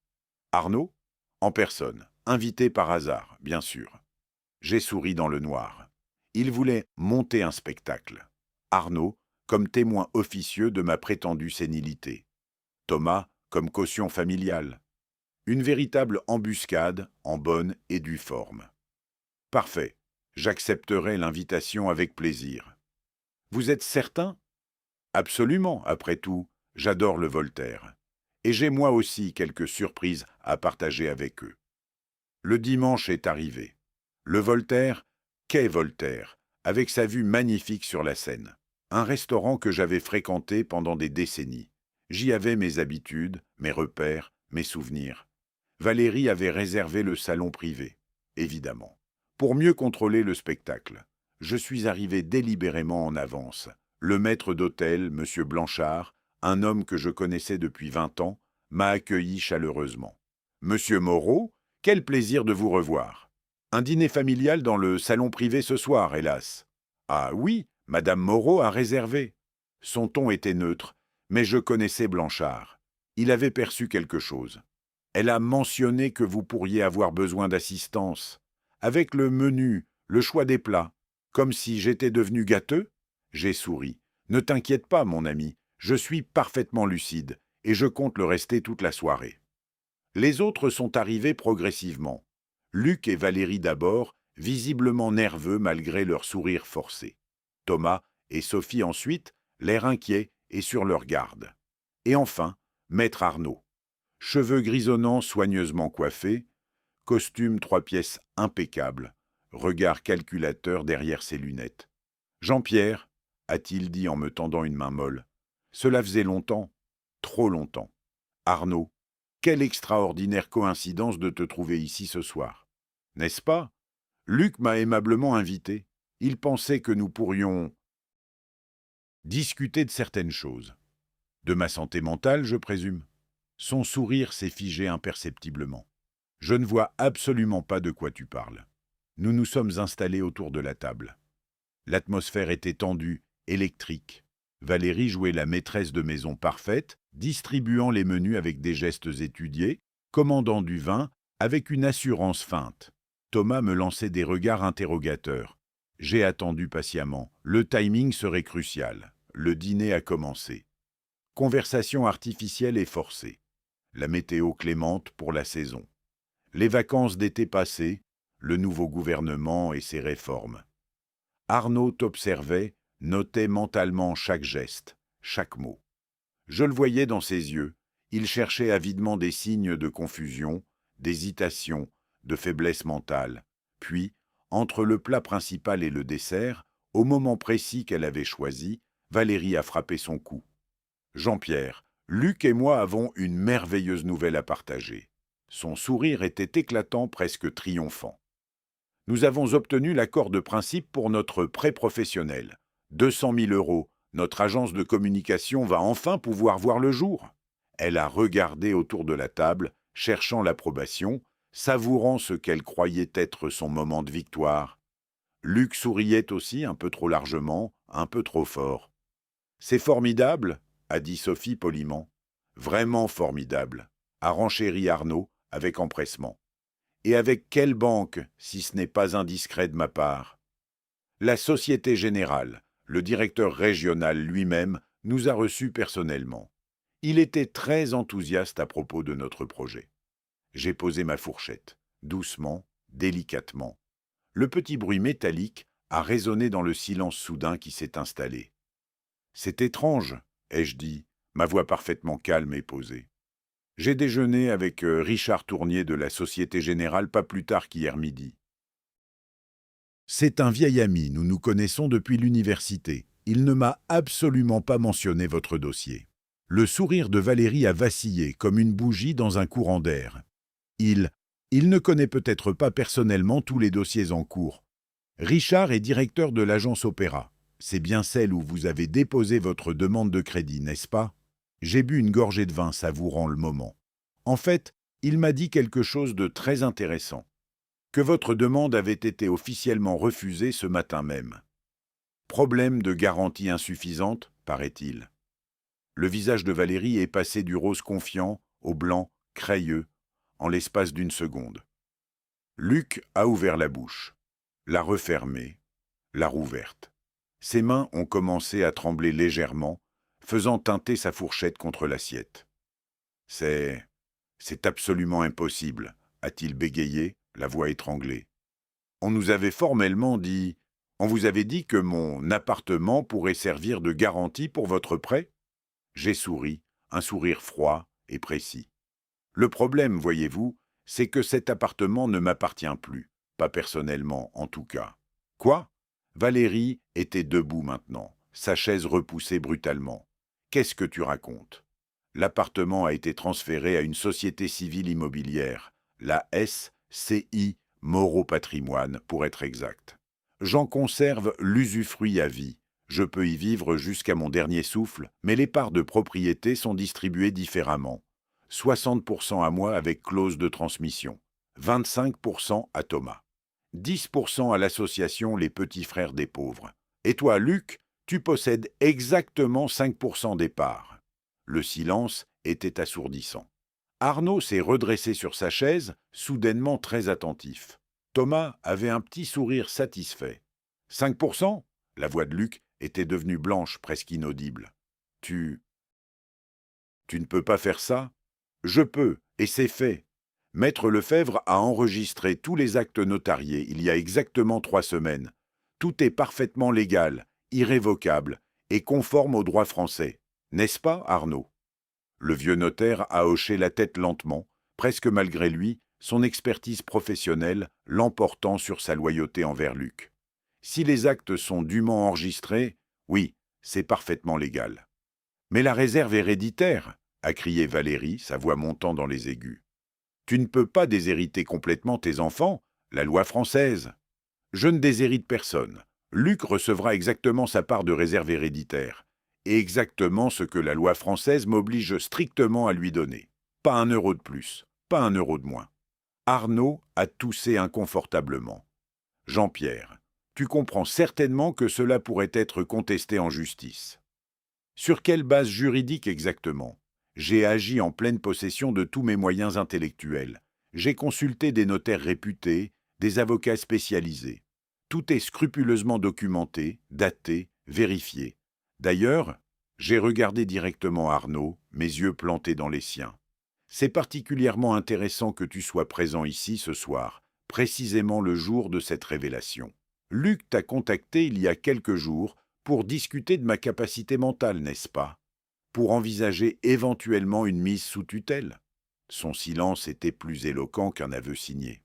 Arnaud, en personne, invité par hasard, bien sûr. J'ai souri dans le noir. Il voulait monter un spectacle. Arnaud, comme témoin officieux de ma prétendue sénilité. Thomas, comme caution familiale. Une véritable embuscade en bonne et due forme. Parfait, j'accepterai l'invitation avec plaisir. Vous êtes certain? Absolument, après tout, j'adore le Voltaire. Et j'ai moi aussi quelques surprises à partager avec eux. Le dimanche est arrivé. Le Voltaire, qu'est Voltaire, avec sa vue magnifique sur la Seine. Un restaurant que j'avais fréquenté pendant des décennies. J'y avais mes habitudes, mes repères, mes souvenirs. Valérie avait réservé le salon privé, évidemment. Pour mieux contrôler le spectacle, je suis arrivé délibérément en avance. Le maître d'hôtel, M. Blanchard, un homme que je connaissais depuis 20 ans, m'a accueilli chaleureusement. « Monsieur Moreau, quel plaisir de vous revoir. Un dîner familial dans le salon privé ce soir, hélas. » « Ah oui, Madame Moreau a réservé. » Son ton était neutre, mais je connaissais Blanchard. Il avait perçu quelque chose. « Elle a mentionné que vous pourriez avoir besoin d'assistance. Avec le menu, le choix des plats. Comme si j'étais devenu gâteux ?» J'ai souri. « Ne t'inquiète pas, mon ami, je suis parfaitement lucide, et je compte le rester toute la soirée. » Les autres sont arrivés progressivement. Luc et Valérie d'abord, visiblement nerveux malgré leur sourire forcé. Thomas et Sophie ensuite, l'air inquiets et sur leur garde. Et enfin, Maître Arnaud. Cheveux grisonnants soigneusement coiffés, costume 3 pièces impeccable, regard calculateur derrière ses lunettes. « Jean-Pierre, a-t-il dit en me tendant une main molle, cela faisait longtemps, trop longtemps. Arnaud, quelle extraordinaire coïncidence de te trouver ici ce soir. N'est-ce pas? Luc m'a aimablement invité. Il pensait que nous pourrions discuter de certaines choses. De ma santé mentale, je présume. » Son sourire s'est figé imperceptiblement. « Je ne vois absolument pas de quoi tu parles. » Nous nous sommes installés autour de la table. L'atmosphère était tendue, électrique. Valérie jouait la maîtresse de maison parfaite, distribuant les menus avec des gestes étudiés, commandant du vin avec une assurance feinte. Thomas me lançait des regards interrogateurs. J'ai attendu patiemment. Le timing serait crucial. Le dîner a commencé. Conversation artificielle et forcée. La météo clémente pour la saison. Les vacances d'été passées, le nouveau gouvernement et ses réformes. Arnaud observait, notait mentalement chaque geste, chaque mot. Je le voyais dans ses yeux, il cherchait avidement des signes de confusion, d'hésitation, de faiblesse mentale. Puis, entre le plat principal et le dessert, au moment précis qu'elle avait choisi, Valérie a frappé son coup. « Jean-Pierre, Luc et moi avons une merveilleuse nouvelle à partager. » Son sourire était éclatant, presque triomphant. « Nous avons obtenu l'accord de principe pour notre prêt professionnel. 200 000 €. Notre agence de communication va enfin pouvoir voir le jour. » Elle a regardé autour de la table, cherchant l'approbation, savourant ce qu'elle croyait être son moment de victoire. Luc souriait aussi un peu trop largement, un peu trop fort. « C'est formidable, » a dit Sophie poliment. « Vraiment formidable, » a renchéri Arnaud avec empressement. « Et avec quelle banque, si ce n'est pas indiscret de ma part ? » La Société Générale, le directeur régional lui-même, nous a reçus personnellement. Il était très enthousiaste à propos de notre projet. J'ai posé ma fourchette, doucement, délicatement. Le petit bruit métallique a résonné dans le silence soudain qui s'est installé. « C'est étrange, » ai-je dit, ma voix parfaitement calme et posée. « J'ai déjeuné avec Richard Tournier de la Société Générale pas plus tard qu'hier midi. C'est un vieil ami, nous nous connaissons depuis l'université. Il ne m'a absolument pas mentionné votre dossier. » Le sourire de Valérie a vacillé comme une bougie dans un courant d'air. Il ne connaît peut-être pas personnellement tous les dossiers en cours. Richard est directeur de l'agence Opéra. C'est bien celle où vous avez déposé votre demande de crédit, n'est-ce pas? J'ai bu une gorgée de vin savourant le moment. En fait, il m'a dit quelque chose de très intéressant. Que votre demande avait été officiellement refusée ce matin même. Problème de garantie insuffisante, paraît-il. Le visage de Valérie est passé du rose confiant au blanc crayeux en l'espace d'une seconde. Luc a ouvert la bouche, l'a refermée, l'a rouverte. Ses mains ont commencé à trembler légèrement, faisant teinter sa fourchette contre l'assiette. « C'est absolument impossible, » a-t-il bégayé, la voix étranglée. « On nous avait formellement dit... On vous avait dit que mon appartement pourrait servir de garantie pour votre prêt ?» J'ai souri, un sourire froid et précis. « Le problème, voyez-vous, c'est que cet appartement ne m'appartient plus, pas personnellement en tout cas. » « Quoi ?» Valérie était debout maintenant, sa chaise repoussée brutalement. « Qu'est-ce que tu racontes ? L'appartement a été transféré à une société civile immobilière, la SCI Moreau Patrimoine pour être exact. J'en conserve l'usufruit à vie. Je peux y vivre jusqu'à mon dernier souffle, mais les parts de propriété sont distribuées différemment. 60% à moi avec clause de transmission, 25% à Thomas, 10% à l'association Les Petits Frères des Pauvres. Et toi, Luc, tu possèdes exactement 5% des parts. » Le silence était assourdissant. Arnaud s'est redressé sur sa chaise, soudainement très attentif. Thomas avait un petit sourire satisfait. « 5% ?» La voix de Luc était devenue blanche, presque inaudible. « Tu ne peux pas faire ça ?»« Je peux, et c'est fait. Maître Lefebvre a enregistré tous les actes notariés il y a exactement 3 semaines. Tout est parfaitement légal, irrévocable et conforme au droit français. N'est-ce pas, Arnaud ?» Le vieux notaire a hoché la tête lentement, presque malgré lui, son expertise professionnelle l'emportant sur sa loyauté envers Luc. Si les actes sont dûment enregistrés, oui, c'est parfaitement légal. « Mais la réserve héréditaire !» a crié Valérie, sa voix montant dans les aigus. « Tu ne peux pas déshériter complètement tes enfants, la loi française. »« Je ne déshérite personne. Luc recevra exactement sa part de réserve héréditaire, et exactement ce que la loi française m'oblige strictement à lui donner. Pas 1 euro de plus, pas 1 euro de moins. » Arnaud a toussé inconfortablement. « Jean-Pierre, tu comprends certainement que cela pourrait être contesté en justice. » « Sur quelle base juridique exactement ? J'ai agi en pleine possession de tous mes moyens intellectuels. J'ai consulté des notaires réputés, des avocats spécialisés. Tout est scrupuleusement documenté, daté, vérifié. D'ailleurs, j'ai regardé directement Arnaud, mes yeux plantés dans les siens. C'est particulièrement intéressant que tu sois présent ici ce soir, précisément le jour de cette révélation. Luc t'a contacté il y a quelques jours pour discuter de ma capacité mentale, n'est-ce pas? Pour envisager éventuellement une mise sous tutelle. Son silence était plus éloquent qu'un aveu signé.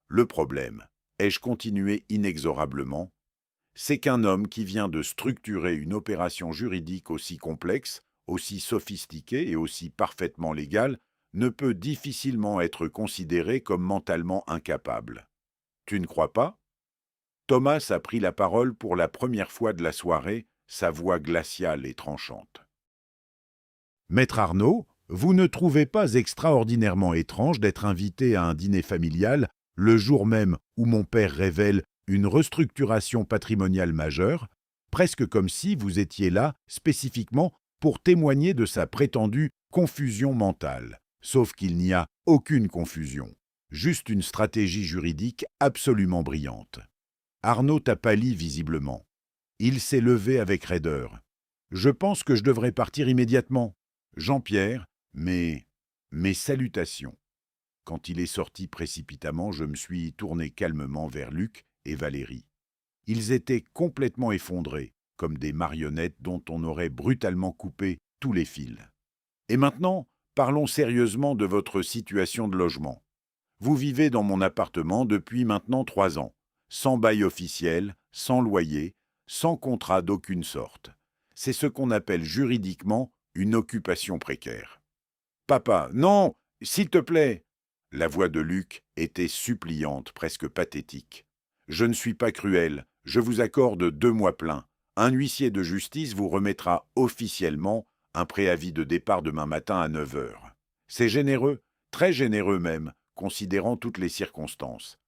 Le problème, ai-je continué inexorablement, c'est qu'un homme qui vient de structurer une opération juridique aussi complexe, aussi sophistiquée et aussi parfaitement légale, ne peut difficilement être considéré comme mentalement incapable. Tu ne crois pas ? Thomas a pris la parole pour la première fois de la soirée, sa voix glaciale et tranchante. « Maître Arnaud, vous ne trouvez pas extraordinairement étrange d'être invité à un dîner familial le jour même où mon père révèle une restructuration patrimoniale majeure, presque comme si vous étiez là spécifiquement pour témoigner de sa prétendue confusion mentale, sauf qu'il n'y a aucune confusion, juste une stratégie juridique absolument brillante. » Arnaud a pâli visiblement. Il s'est levé avec raideur. « Je pense que je devrais partir immédiatement. Jean-Pierre, mes salutations. » Quand il est sorti précipitamment, je me suis tourné calmement vers Luc et Valérie. Ils étaient complètement effondrés, comme des marionnettes dont on aurait brutalement coupé tous les fils. Et maintenant, parlons sérieusement de votre situation de logement. Vous vivez dans mon appartement depuis maintenant 3 ans, sans bail officiel, sans loyer, sans contrat d'aucune sorte. C'est ce qu'on appelle juridiquement une occupation précaire. Papa, non, s'il te plaît. La voix de Luc était suppliante, presque pathétique. Je ne suis pas cruel, je vous accorde 2 mois pleins. Un huissier de justice vous remettra officiellement un préavis de départ demain matin à 9 heures. C'est généreux, très généreux même, considérant toutes les circonstances.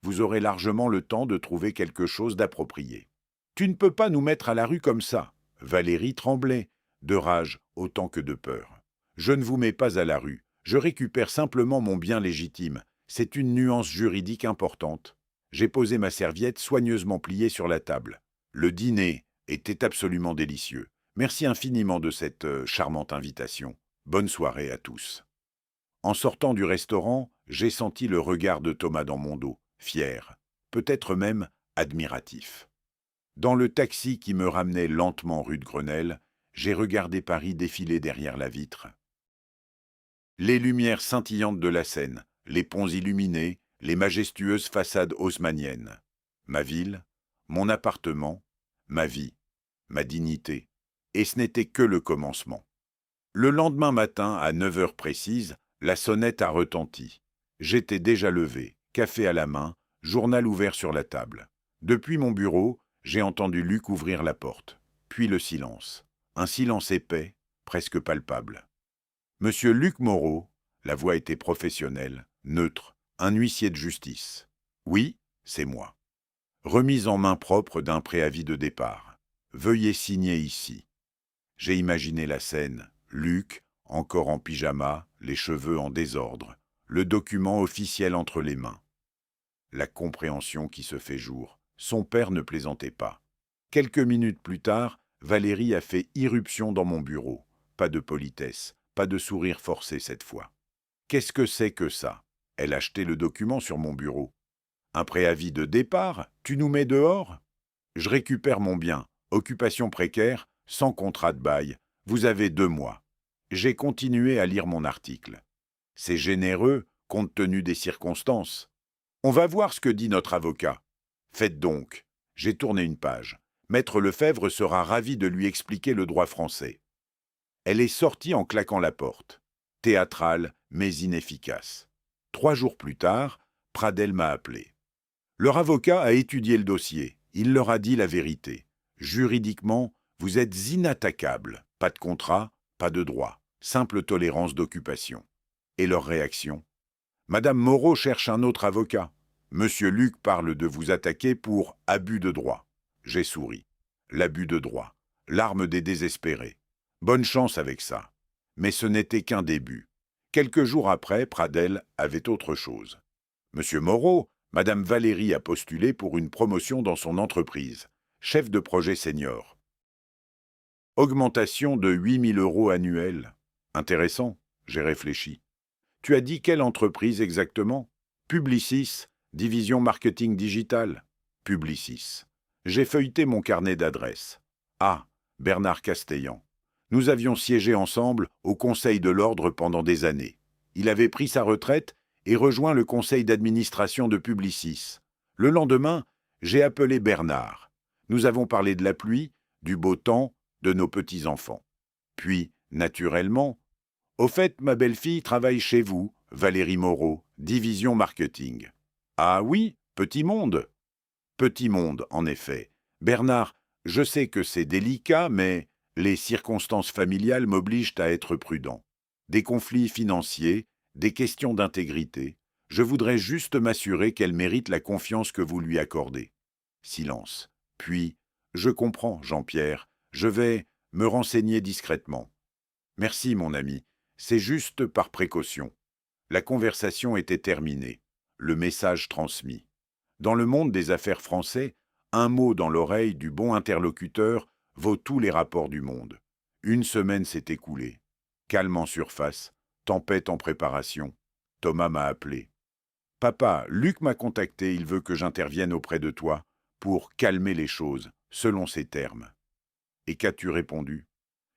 Vous aurez largement le temps de trouver quelque chose d'approprié. Tu ne peux pas nous mettre à la rue comme ça. Valérie tremblait, de rage autant que de peur. Je ne vous mets pas à la rue, je récupère simplement mon bien légitime. C'est une nuance juridique importante. J'ai posé ma serviette soigneusement pliée sur la table. Le dîner était absolument délicieux. Merci infiniment de cette charmante invitation. Bonne soirée à tous. En sortant du restaurant, j'ai senti le regard de Thomas dans mon dos, fier, peut-être même admiratif. Dans le taxi qui me ramenait lentement rue de Grenelle, j'ai regardé Paris défiler derrière la vitre. Les lumières scintillantes de la Seine, les ponts illuminés, les majestueuses façades haussmanniennes. Ma ville, mon appartement, ma vie, ma dignité. Et ce n'était que le commencement. Le lendemain matin, à 9 heures précises, la sonnette a retenti. J'étais déjà levé, café à la main, journal ouvert sur la table. Depuis mon bureau, j'ai entendu Luc ouvrir la porte. Puis le silence. Un silence épais, presque palpable. Monsieur Luc Moreau, la voix était professionnelle, neutre, un huissier de justice. Oui, c'est moi. Remise en main propre d'un préavis de départ. Veuillez signer ici. J'ai imaginé la scène. Luc, encore en pyjama, les cheveux en désordre, le document officiel entre les mains. La compréhension qui se fait jour. Son père ne plaisantait pas. Quelques minutes plus tard, Valérie a fait irruption dans mon bureau. Pas de politesse, pas de sourire forcé cette fois. Qu'est-ce que c'est que ça? Elle a jeté le document sur mon bureau. Un préavis de départ? Tu nous mets dehors? Je récupère mon bien. Occupation précaire, sans contrat de bail. Vous avez 2 mois. J'ai continué à lire mon article. C'est généreux, compte tenu des circonstances. On va voir ce que dit notre avocat. Faites donc. J'ai tourné une page. Maître Lefebvre sera ravi de lui expliquer le droit français. Elle est sortie en claquant la porte. Théâtrale, mais inefficace. 3 jours plus tard, Pradel m'a appelé. Leur avocat a étudié le dossier. Il leur a dit la vérité. Juridiquement, vous êtes inattaquables. Pas de contrat, pas de droit. Simple tolérance d'occupation. Et leur réaction? Madame Moreau cherche un autre avocat. Monsieur Luc parle de vous attaquer pour abus de droit. J'ai souri. L'abus de droit. L'arme des désespérés. Bonne chance avec ça. Mais ce n'était qu'un début. Quelques jours après, Pradel avait autre chose. Monsieur Moreau, Madame Valérie a postulé pour une promotion dans son entreprise. Chef de projet senior. Augmentation de 8 000 € annuels. Intéressant, j'ai réfléchi. Tu as dit quelle entreprise exactement? Publicis, division marketing digital. Publicis. J'ai feuilleté mon carnet d'adresses. Ah, Bernard Castellan. Nous avions siégé ensemble au Conseil de l'Ordre pendant des années. Il avait pris sa retraite et rejoint le conseil d'administration de Publicis. Le lendemain, j'ai appelé Bernard. Nous avons parlé de la pluie, du beau temps, de nos petits-enfants. Puis, naturellement, « Au fait, ma belle-fille travaille chez vous, Valérie Moreau, division marketing. » Ah oui, petit monde. Petit monde, en effet. Bernard, je sais que c'est délicat, mais les circonstances familiales m'obligent à être prudent. Des conflits financiers, des questions d'intégrité. Je voudrais juste m'assurer qu'elle mérite la confiance que vous lui accordez. Silence. Puis, je comprends, Jean-Pierre, je vais me renseigner discrètement. Merci, mon ami, c'est juste par précaution. La conversation était terminée, le message transmis. Dans le monde des affaires français, un mot dans l'oreille du bon interlocuteur vaut tous les rapports du monde. 1 semaine s'est écoulée. Calme en surface, tempête en préparation. Thomas m'a appelé. Papa, Luc m'a contacté, il veut que j'intervienne auprès de toi pour calmer les choses, selon ses termes. Et qu'as-tu répondu?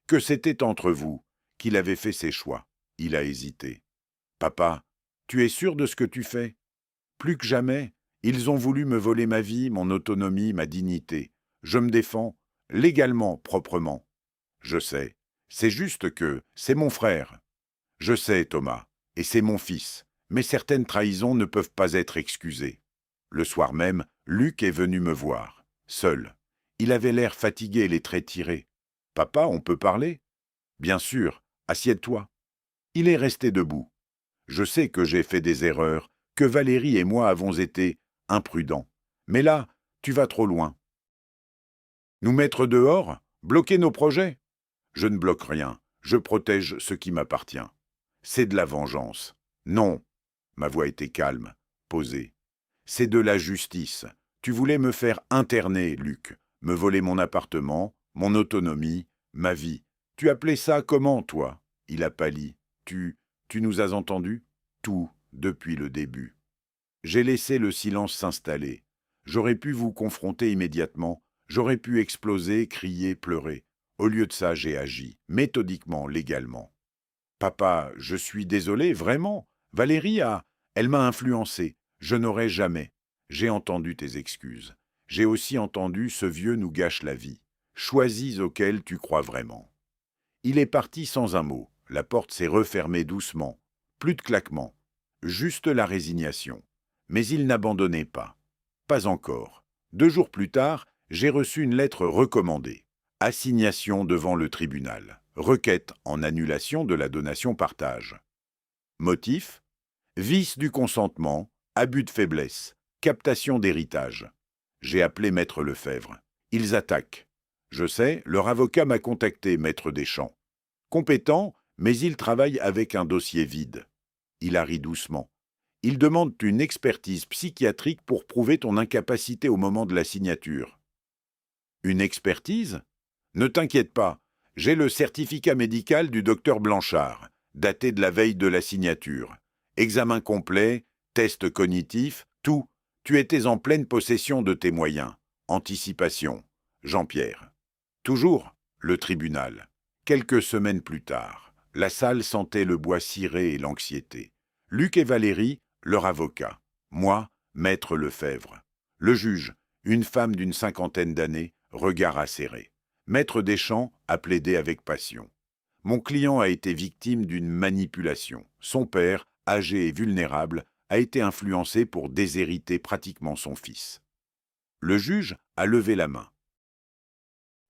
Que c'était entre vous, qu'il avait fait ses choix. Il a hésité. Papa, tu es sûr de ce que tu fais? Plus que jamais, ils ont voulu me voler ma vie, mon autonomie, ma dignité. Je me défends, légalement, proprement. Je sais. C'est juste que c'est mon frère. Je sais, Thomas, et c'est mon fils. Mais certaines trahisons ne peuvent pas être excusées. Le soir même, Luc est venu me voir, seul. Il avait l'air fatigué, les traits tirés. Papa, on peut parler? Bien sûr, assieds-toi. Il est resté debout. Je sais que j'ai fait des erreurs, que Valérie et moi avons été imprudents. Mais là, tu vas trop loin. Nous mettre dehors? Bloquer nos projets? Je ne bloque rien, je protège ce qui m'appartient. C'est de la vengeance. Non. Ma voix était calme, posée. C'est de la justice. Tu voulais me faire interner, Luc, me voler mon appartement, mon autonomie, ma vie. Tu appelais ça comment, toi? Il a pâli. Tu nous as entendus? Tout, depuis le début. J'ai laissé le silence s'installer. J'aurais pu vous confronter immédiatement, j'aurais pu exploser, crier, pleurer. Au lieu de ça, j'ai agi, méthodiquement, légalement. Papa, je suis désolé, vraiment. Elle m'a influencé. Je n'aurais jamais. J'ai entendu tes excuses. J'ai aussi entendu ce vieux nous gâche la vie. Choisis auquel tu crois vraiment. Il est parti sans un mot. La porte s'est refermée doucement. Plus de claquements. Juste la résignation. Mais il n'abandonnait pas. Pas encore. 2 jours plus tard, j'ai reçu une lettre recommandée. Assignation devant le tribunal. Requête en annulation de la donation-partage. Motif? Vice du consentement, abus de faiblesse, captation d'héritage. J'ai appelé Maître Lefebvre. Ils attaquent. Je sais, leur avocat m'a contacté, Maître Deschamps. Compétent, mais il travaille avec un dossier vide. Il a ri doucement. Ils demandent une expertise psychiatrique pour prouver ton incapacité au moment de la signature. Une expertise? Ne t'inquiète pas, j'ai le certificat médical du docteur Blanchard, daté de la veille de la signature. Examen complet, test cognitif, tout. Tu étais en pleine possession de tes moyens. Anticipation. Jean-Pierre. Toujours le tribunal. Quelques semaines plus tard, la salle sentait le bois ciré et l'anxiété. Luc et Valérie, leur avocat. Moi, Maître Lefebvre. Le juge, une femme d'une 50aine d'années, regard acéré. Maître Deschamps a plaidé avec passion. Mon client a été victime d'une manipulation. Son père, âgé et vulnérable, a été influencé pour déshériter pratiquement son fils. Le juge a levé la main.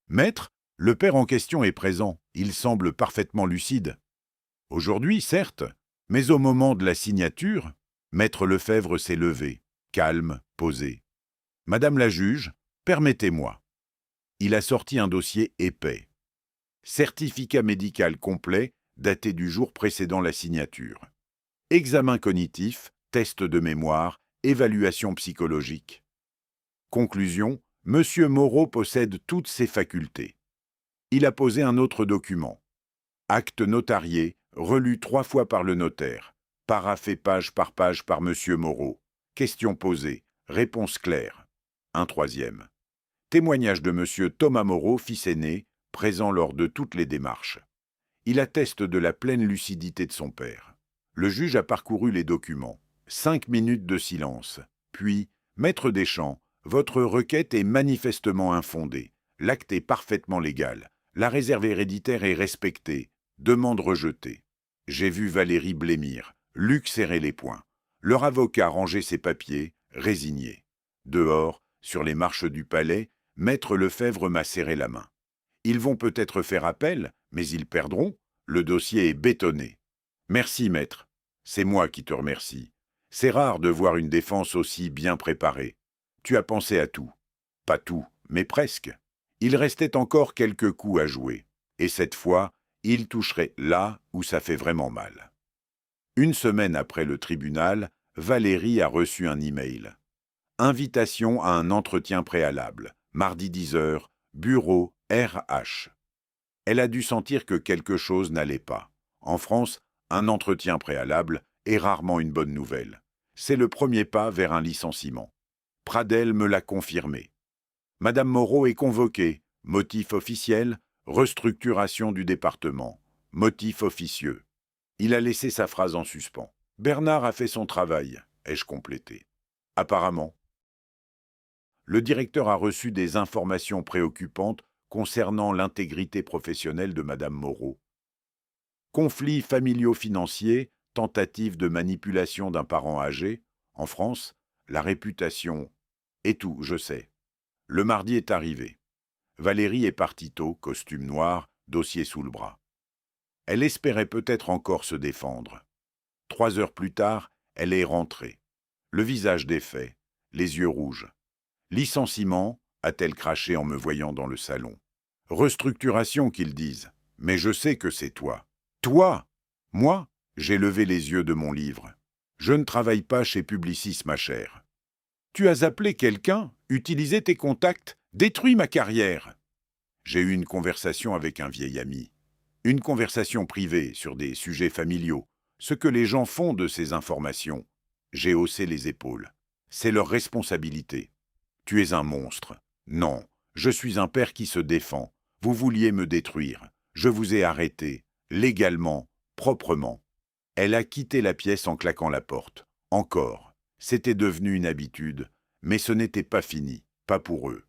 Maître, le père en question est présent. Il semble parfaitement lucide. Aujourd'hui, certes, mais au moment de la signature, Maître Lefebvre s'est levé, calme, posé. Madame la juge, permettez-moi. Il a sorti un dossier épais. Certificat médical complet daté du jour précédant la signature. Examen cognitif, test de mémoire, évaluation psychologique. Conclusion, Monsieur Moreau possède toutes ses facultés. Il a posé un autre document. Acte notarié, relu 3 fois par le notaire. Paraphé page par Monsieur Moreau. Question posée, réponse claire. Un troisième. Témoignage de Monsieur Thomas Moreau, fils aîné, présent lors de toutes les démarches. Il atteste de la pleine lucidité de son père. Le juge a parcouru les documents. 5 minutes de silence. Puis, Maître Deschamps, votre requête est manifestement infondée. L'acte est parfaitement légal. La réserve héréditaire est respectée. Demande rejetée. J'ai vu Valérie blêmir. Luc serrer les poings. Leur avocat ranger ses papiers, résigné. Dehors, sur les marches du palais, Maître Lefebvre m'a serré la main. Ils vont peut-être faire appel, mais ils perdront. Le dossier est bétonné. Merci, maître. C'est moi qui te remercie. C'est rare de voir une défense aussi bien préparée. Tu as pensé à tout. Pas tout, mais presque. Il restait encore quelques coups à jouer. Et cette fois, il toucherait là où ça fait vraiment mal. 1 semaine après le tribunal, Valérie a reçu un email. Invitation à un entretien préalable. Mardi 10h, bureau RH. Elle a dû sentir que quelque chose n'allait pas. En France, un entretien préalable est rarement une bonne nouvelle. C'est le premier pas vers un licenciement. Pradel me l'a confirmé. Madame Moreau est convoquée. Motif officiel, restructuration du département. Motif officieux. Il a laissé sa phrase en suspens. Bernard a fait son travail, ai-je complété. Apparemment. Le directeur a reçu des informations préoccupantes concernant l'intégrité professionnelle de Madame Moreau. Conflits familiaux-financiers, tentative de manipulation d'un parent âgé, en France, la réputation, et tout, je sais. Le mardi est arrivé. Valérie est partie tôt, costume noir, dossier sous le bras. Elle espérait peut-être encore se défendre. 3 heures plus tard, elle est rentrée. Le visage défait, les yeux rouges. Licenciement, a-t-elle craché en me voyant dans le salon. Restructuration, qu'ils disent. Mais je sais que c'est toi. Toi? Moi? J'ai levé les yeux de mon livre. Je ne travaille pas chez Publicis, ma chère. Tu as appelé quelqu'un, utilisé tes contacts, détruit ma carrière. J'ai eu une conversation avec un vieil ami. Une conversation privée sur des sujets familiaux. Ce que les gens font de ces informations. J'ai haussé les épaules. C'est leur responsabilité. Tu es un monstre. Non, je suis un père qui se défend. Vous vouliez me détruire. Je vous ai arrêté. Légalement, proprement. Elle a quitté la pièce en claquant la porte. Encore. C'était devenu une habitude. Mais ce n'était pas fini. Pas pour eux.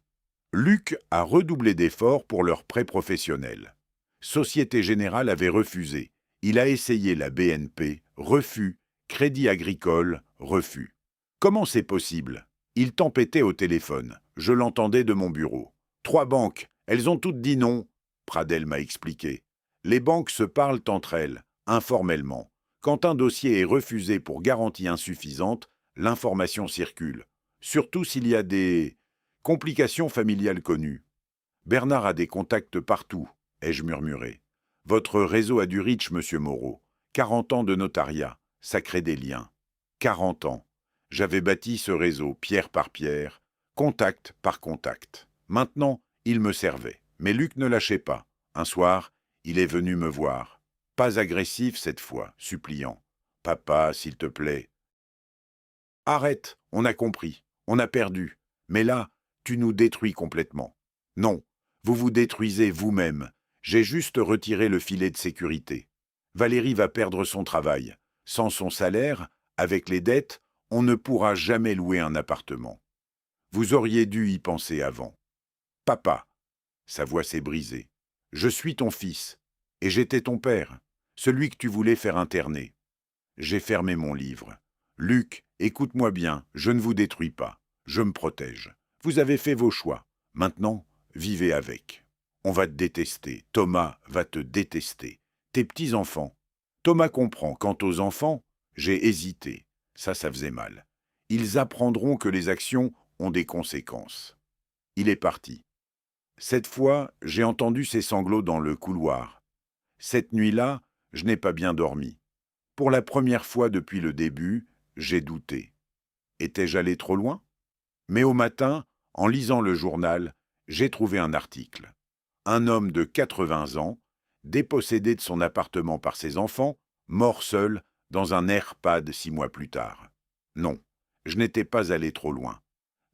Luc a redoublé d'efforts pour leur prêt professionnel. Société Générale avait refusé. Il a essayé la BNP, refus. Crédit Agricole, refus. Comment c'est possible? Il tempêtait au téléphone. Je l'entendais de mon bureau. 3 banques, elles ont toutes dit non. Pradel m'a expliqué. Les banques se parlent entre elles, informellement. Quand un dossier est refusé pour garantie insuffisante, l'information circule. Surtout s'il y a des complications familiales connues. Bernard a des contacts partout, ai-je murmuré. Votre réseau a du riche, monsieur Moreau. 40 ans de notariat, ça crée des liens. 40 ans. J'avais bâti ce réseau pierre par pierre, contact par contact. Maintenant, il me servait. Mais Luc ne lâchait pas. Un soir, il est venu me voir. Pas agressif cette fois, suppliant. « Papa, s'il te plaît. »« Arrête, on a compris, on a perdu. Mais là, tu nous détruis complètement. »« Non, vous vous détruisez vous-même. J'ai juste retiré le filet de sécurité. Valérie va perdre son travail. Sans son salaire, avec les dettes, on ne pourra jamais louer un appartement. Vous auriez dû y penser avant. Papa. » Sa voix s'est brisée. « Je suis ton fils. Et j'étais ton père, celui que tu voulais faire interner. » J'ai fermé mon livre. « Luc, écoute-moi bien, je ne vous détruis pas. Je me protège. Vous avez fait vos choix. Maintenant, vivez avec. On va te détester. Thomas va te détester. Tes petits-enfants. » Thomas comprend. Quant aux enfants, j'ai hésité. Ça faisait mal. Ils apprendront que les actions ont des conséquences. Il est parti. Cette fois, j'ai entendu ses sanglots dans le couloir. Cette nuit-là, je n'ai pas bien dormi. Pour la première fois depuis le début, j'ai douté. Étais-je allé trop loin? Mais au matin, en lisant le journal, j'ai trouvé un article. Un homme de 80 ans, dépossédé de son appartement par ses enfants, mort seul dans un EHPAD 6 mois plus tard. Non, je n'étais pas allé trop loin.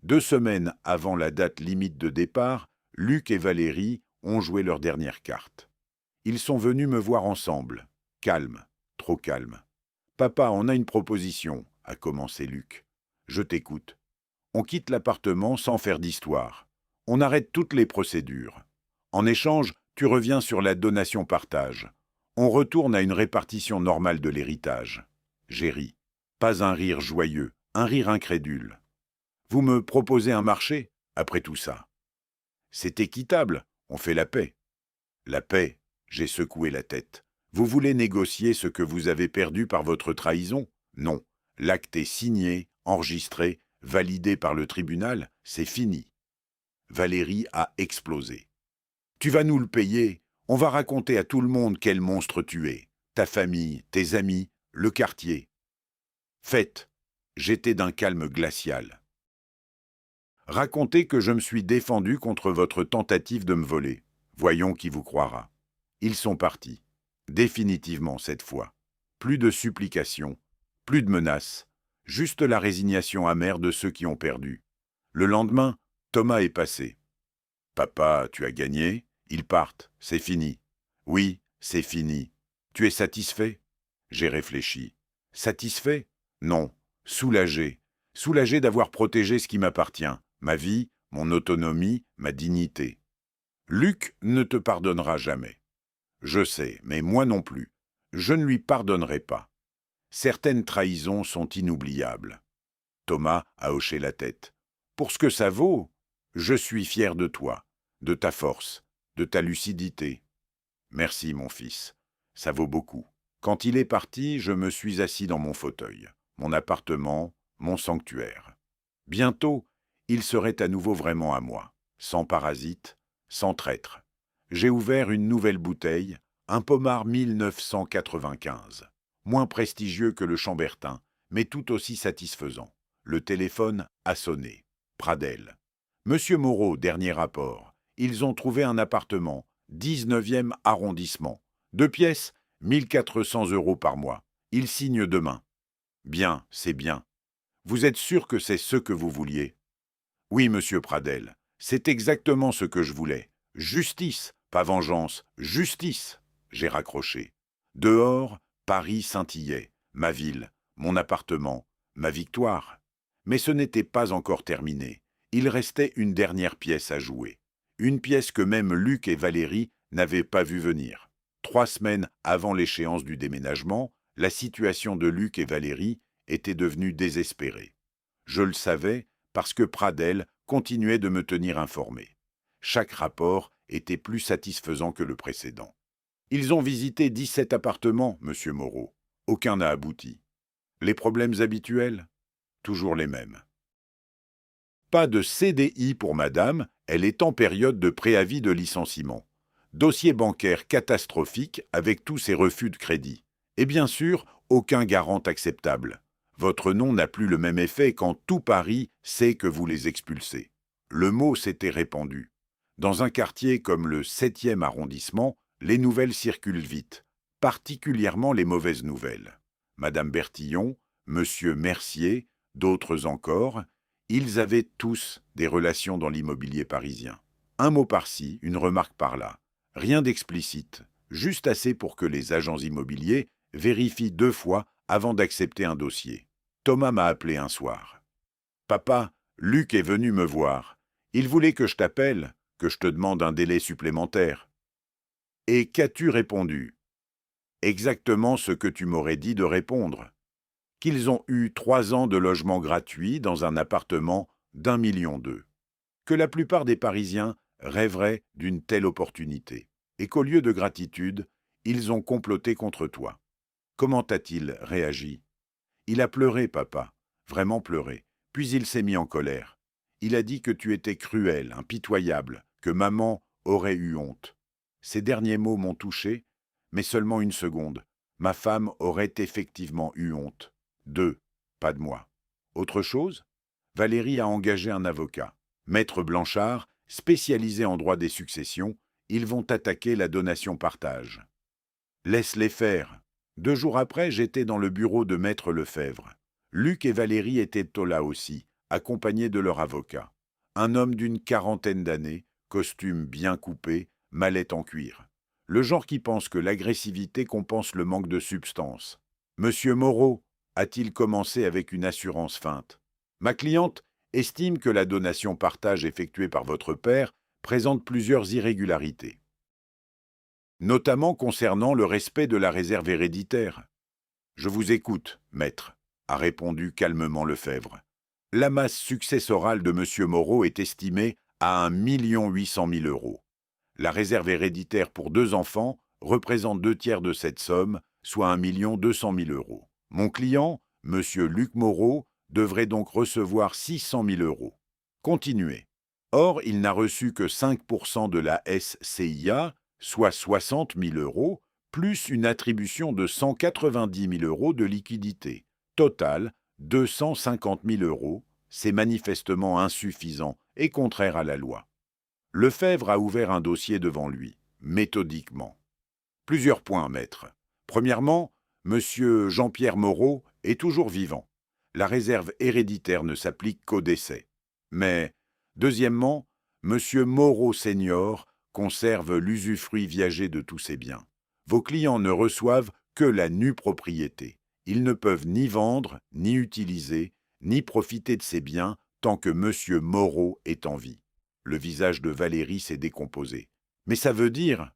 2 semaines avant la date limite de départ, Luc et Valérie ont joué leur dernière carte. Ils sont venus me voir ensemble. Calme, trop calme. « Papa, on a une proposition, » a commencé Luc. « Je t'écoute. On quitte l'appartement sans faire d'histoire. On arrête toutes les procédures. En échange, tu reviens sur la donation-partage. On retourne à une répartition normale de l'héritage. » J'ai ri. Pas un rire joyeux, un rire incrédule. « Vous me proposez un marché, après tout ça? » « C'est équitable, on fait la paix. » « La paix, j'ai secoué la tête. Vous voulez négocier ce que vous avez perdu par votre trahison? Non. L'acte est signé, enregistré, validé par le tribunal, c'est fini. Valérie a explosé. « Tu vas nous le payer. On va raconter à tout le monde quel monstre tu es. Ta famille, tes amis, le quartier. » Faites. J'étais d'un calme glacial. Racontez que je me suis défendu contre votre tentative de me voler. Voyons qui vous croira. Ils sont partis. Définitivement cette fois. Plus de supplications, plus de menaces. Juste la résignation amère de ceux qui ont perdu. Le lendemain, Thomas est passé. « Papa, tu as gagné, ils partent, c'est fini. »« Oui, c'est fini. Tu es satisfait ?» J'ai réfléchi. « Satisfait ? Non, soulagé. Soulagé d'avoir protégé ce qui m'appartient, ma vie, mon autonomie, ma dignité. Luc ne te pardonnera jamais. Je sais, mais moi non plus. Je ne lui pardonnerai pas. Certaines trahisons sont inoubliables. » Thomas a hoché la tête. « Pour ce que ça vaut, je suis fier de toi, de ta force, de ta lucidité. » Merci, mon fils. Ça vaut beaucoup. Quand il est parti, je me suis assis dans mon fauteuil, mon appartement, mon sanctuaire. Bientôt, il serait à nouveau vraiment à moi, sans parasite, sans traître. J'ai ouvert une nouvelle bouteille, un Pommard 1995, moins prestigieux que le Chambertin, mais tout aussi satisfaisant. Le téléphone a sonné. Pradel. « Monsieur Moreau, dernier rapport. Ils ont trouvé un appartement, 19e arrondissement. 2 pièces, 1400 € par mois. Ils signent demain. » Bien, c'est bien. Vous êtes sûr que c'est ce que vous vouliez? Oui, monsieur Pradel, c'est exactement ce que je voulais. Justice, pas vengeance, justice. J'ai raccroché. Dehors, Paris scintillait, ma ville, mon appartement, ma victoire. Mais ce n'était pas encore terminé. Il restait une dernière pièce à jouer. Une pièce que même Luc et Valérie n'avaient pas vu venir. 3 semaines avant l'échéance du déménagement, la situation de Luc et Valérie était devenue désespérée. Je le savais parce que Pradel continuait de me tenir informé. Chaque rapport était plus satisfaisant que le précédent. Ils ont visité 17 appartements, monsieur Moreau. Aucun n'a abouti. Les problèmes habituels? Toujours les mêmes. Pas de CDI pour madame, elle est en période de préavis de licenciement. Dossier bancaire catastrophique avec tous ses refus de crédit. Et bien sûr, aucun garant acceptable. Votre nom n'a plus le même effet quand tout Paris sait que vous les expulsez. Le mot s'était répandu. Dans un quartier comme le 7e arrondissement, les nouvelles circulent vite, particulièrement les mauvaises nouvelles. Madame Bertillon, Monsieur Mercier, d'autres encore, ils avaient tous des relations dans l'immobilier parisien. Un mot par-ci, une remarque par-là. Rien d'explicite, juste assez pour que les agents immobiliers vérifient 2 fois avant d'accepter un dossier. Thomas m'a appelé un soir. « Papa, Luc est venu me voir. Il voulait que je t'appelle, que je te demande un délai supplémentaire. » « Et qu'as-tu répondu ?»« Exactement ce que tu m'aurais dit de répondre. Qu'ils ont eu 3 ans de logement gratuit dans un appartement d'1,2 million. Que la plupart des Parisiens rêveraient d'une telle opportunité. Et qu'au lieu de gratitude, ils ont comploté contre toi. Comment a-t-il réagi? » « Il a pleuré, papa, vraiment pleuré. Puis il s'est mis en colère. Il a dit que tu étais cruel, impitoyable, que maman aurait eu honte. Ces derniers mots m'ont touché, mais seulement une seconde. Ma femme aurait effectivement eu honte. 2, pas de moi. Autre chose? Valérie a engagé un avocat. Maître Blanchard, spécialisé en droit des successions, ils vont attaquer la donation-partage. Laisse-les faire. 2 jours après, j'étais dans le bureau de Maître Lefebvre. Luc et Valérie étaient là aussi, accompagnés de leur avocat. Un homme d'une 40aine d'années, costume bien coupé, mallette en cuir. Le genre qui pense que l'agressivité compense le manque de substance. « Monsieur Moreau » a-t-il commencé avec une assurance feinte. « Ma cliente estime que la donation-partage effectuée par votre père présente plusieurs irrégularités. Notamment concernant le respect de la réserve héréditaire. »« Je vous écoute, maître, » a répondu calmement Lefebvre. « La masse successorale de M. Moreau est estimée à 1 800 000 €. La réserve héréditaire pour 2 enfants représente 2/3 de cette somme, soit 1 200 000 €. Mon client, M. Luc Moreau, devrait donc recevoir 600 000 €. Continuez. Or, il n'a reçu que 5% de la SCIA, soit 60 000 €, plus une attribution de 190 000 € de liquidité. Total, 250 000 €. C'est manifestement insuffisant et contraire à la loi. » Lefebvre a ouvert un dossier devant lui, méthodiquement. Plusieurs points, maître. Premièrement, M. Jean-Pierre Moreau est toujours vivant. La réserve héréditaire ne s'applique qu'au décès. Mais, deuxièmement, M. Moreau senior conserve l'usufruit viager de tous ses biens. Vos clients ne reçoivent que la nue propriété. Ils ne peuvent ni vendre, ni utiliser, ni profiter de ces biens tant que M. Moreau est en vie. Le visage de Valérie s'est décomposé. Mais ça veut dire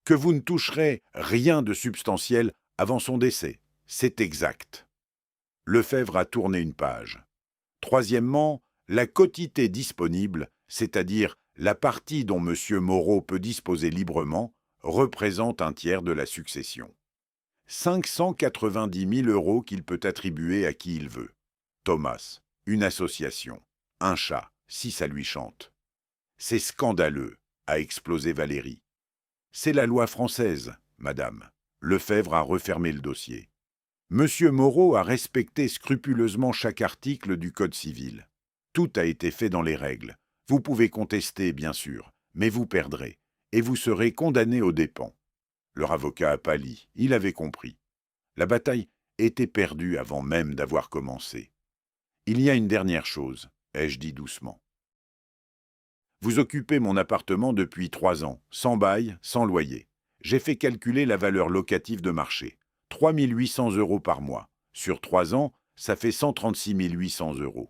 que vous ne toucherez rien de substantiel avant son décès. C'est exact. Lefebvre a tourné une page. Troisièmement, la quotité disponible, c'est-à-dire la partie dont M. Moreau peut disposer librement, représente un tiers de la succession. 590 000 € qu'il peut attribuer à qui il veut. Thomas, une association, un chat, si ça lui chante. C'est scandaleux, a explosé Valérie. C'est la loi française, madame. Lefebvre a refermé le dossier. Monsieur Moreau a respecté scrupuleusement chaque article du Code civil. Tout a été fait dans les règles. Vous pouvez contester, bien sûr, mais vous perdrez, et vous serez condamné aux dépens. Leur avocat a pâli, il avait compris. La bataille était perdue avant même d'avoir commencé. Il y a une dernière chose, ai-je dit doucement. Vous occupez mon appartement depuis 3 ans, sans bail, sans loyer. J'ai fait calculer la valeur locative de marché. 3 800 € par mois. Sur 3 ans, ça fait 136 800 €.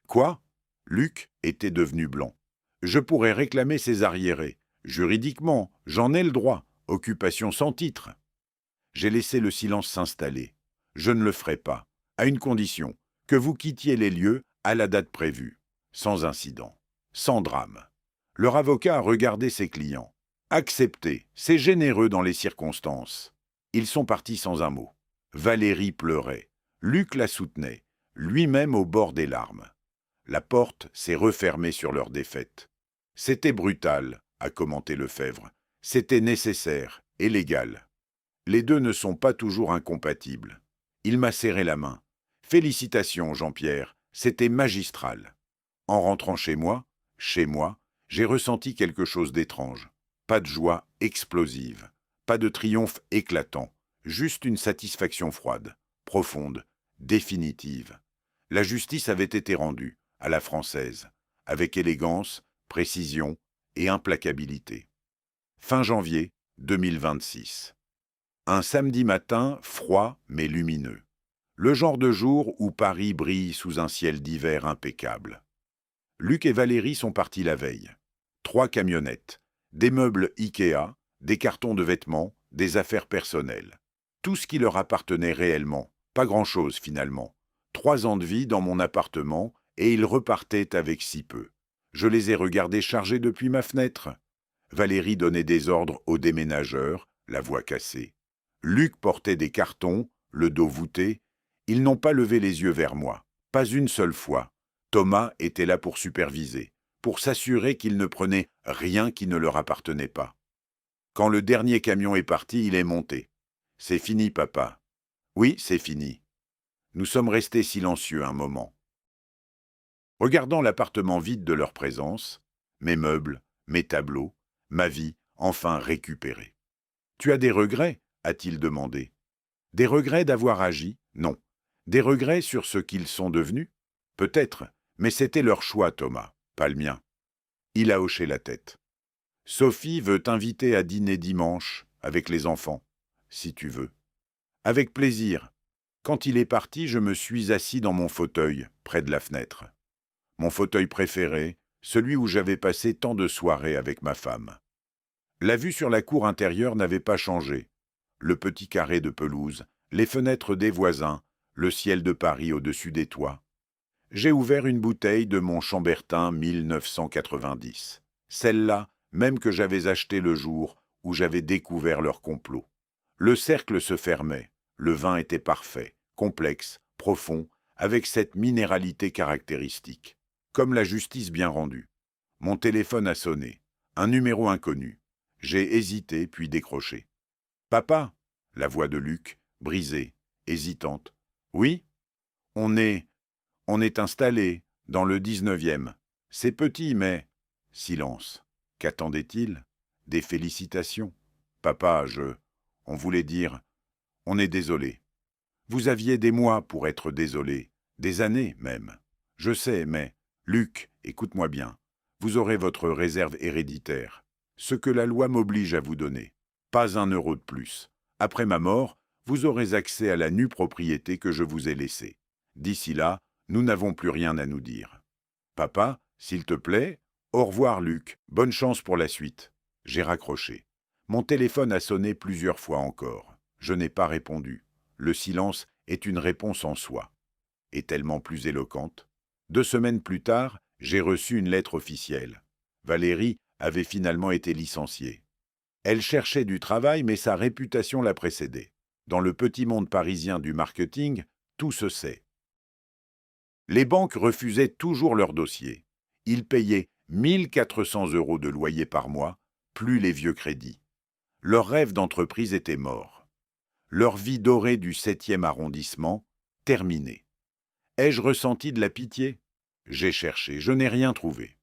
Quoi? Luc était devenu blanc. Je pourrais réclamer ses arriérés. Juridiquement, j'en ai le droit. Occupation sans titre. J'ai laissé le silence s'installer. Je ne le ferai pas, à une condition, que vous quittiez les lieux à la date prévue, sans incident, sans drame. Leur avocat a regardé ses clients. Accepté, c'est généreux dans les circonstances. Ils sont partis sans un mot. Valérie pleurait. Luc la soutenait, lui-même au bord des larmes. La porte s'est refermée sur leur défaite. C'était brutal, a commenté Lefebvre. C'était nécessaire et légal. Les deux ne sont pas toujours incompatibles. Il m'a serré la main. Félicitations, Jean-Pierre, c'était magistral. En rentrant chez moi, j'ai ressenti quelque chose d'étrange. Pas de joie explosive, pas de triomphe éclatant, juste une satisfaction froide, profonde, définitive. La justice avait été rendue, à la française, avec élégance, précision et implacabilité. Fin janvier 2026. Un samedi matin, froid mais lumineux. Le genre de jour où Paris brille sous un ciel d'hiver impeccable. Luc et Valérie sont partis la veille. 3 camionnettes, des meubles Ikea, des cartons de vêtements, des affaires personnelles. Tout ce qui leur appartenait réellement, pas grand-chose finalement. 3 ans de vie dans mon appartement et ils repartaient avec si peu. Je les ai regardés charger depuis ma fenêtre. Valérie donnait des ordres aux déménageurs, la voix cassée. Luc portait des cartons, le dos voûté. Ils n'ont pas levé les yeux vers moi, pas une seule fois. Thomas était là pour superviser, pour s'assurer qu'ils ne prenaient rien qui ne leur appartenait pas. Quand le dernier camion est parti, il est monté. « C'est fini, papa. »« Oui, c'est fini. » Nous sommes restés silencieux un moment. Regardant l'appartement vide de leur présence, mes meubles, mes tableaux, ma vie, enfin récupérée. « Tu as des regrets ?» a-t-il demandé. « Des regrets d'avoir agi ? Non. Des regrets sur ce qu'ils sont devenus ? Peut-être, mais c'était leur choix, Thomas, pas le mien. » Il a hoché la tête. « Sophie veut t'inviter à dîner dimanche, avec les enfants, si tu veux. »« Avec plaisir. » Quand il est parti, je me suis assis dans mon fauteuil, près de la fenêtre. Mon fauteuil préféré, celui où j'avais passé tant de soirées avec ma femme. La vue sur la cour intérieure n'avait pas changé. Le petit carré de pelouse, les fenêtres des voisins, le ciel de Paris au-dessus des toits. J'ai ouvert une bouteille de mon Chambertin 1990. Celle-là, même que j'avais achetée le jour où j'avais découvert leur complot. Le cercle se fermait. Le vin était parfait, complexe, profond, avec cette minéralité caractéristique. Comme la justice bien rendue. Mon téléphone a sonné. Un numéro inconnu. J'ai hésité, puis décroché. « Papa ?» La voix de Luc, brisée, hésitante. « Oui ? On est installé dans le 19e. C'est petit, mais... » Silence. Qu'attendait-il ? Des félicitations. « Papa, on voulait dire... On est désolé. Vous aviez des mois pour être désolé, Des années même. Je sais, mais, Luc, écoute-moi bien. Vous aurez votre réserve héréditaire. Ce que la loi m'oblige à vous donner. Pas un euro de plus. Après ma mort, vous aurez accès à la nue propriété que je vous ai laissée. D'ici là, nous n'avons plus rien à nous dire. Papa, s'il te plaît, au revoir Luc, bonne chance pour la suite. J'ai raccroché. Mon téléphone a sonné plusieurs fois encore. Je n'ai pas répondu. Le silence est une réponse en soi. Et tellement plus éloquente. 2 semaines plus tard, j'ai reçu une lettre officielle. Valérie avait finalement été licenciée. Elle cherchait du travail, mais sa réputation la précédait. Dans le petit monde parisien du marketing, tout se sait. Les banques refusaient toujours leurs dossiers. Ils payaient 1400 € de loyer par mois, plus les vieux crédits. Leur rêve d'entreprise était mort. Leur vie dorée du 7e arrondissement, terminée. Ai-je ressenti de la pitié? J'ai cherché, je n'ai rien trouvé.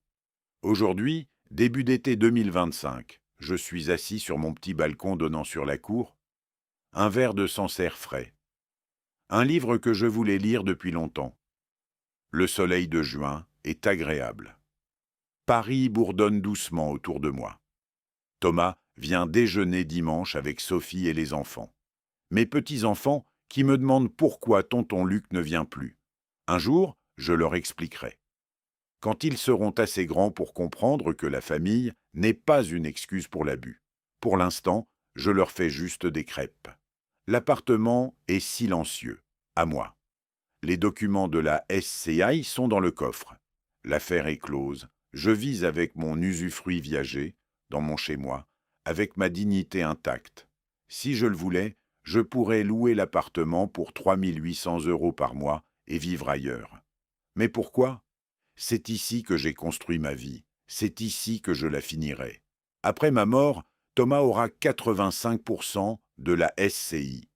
Aujourd'hui, début d'été 2025, je suis assis sur mon petit balcon donnant sur la cour, un verre de Sancerre frais. Un livre que je voulais lire depuis longtemps. Le soleil de juin est agréable. Paris bourdonne doucement autour de moi. Thomas vient déjeuner dimanche avec Sophie et les enfants. Mes petits-enfants qui me demandent pourquoi tonton Luc ne vient plus. Un jour, je leur expliquerai. Quand ils seront assez grands pour comprendre que la famille n'est pas une excuse pour l'abus. Pour l'instant, je leur fais juste des crêpes. L'appartement est silencieux, à moi. Les documents de la SCI sont dans le coffre. L'affaire est close. Je vis avec mon usufruit viager, dans mon chez-moi, avec ma dignité intacte. Si je le voulais, je pourrais louer l'appartement pour 3 800 € par mois et vivre ailleurs. Mais pourquoi? C'est ici que j'ai construit ma vie. C'est ici que je la finirai. Après ma mort, Thomas aura 85% de la SCI.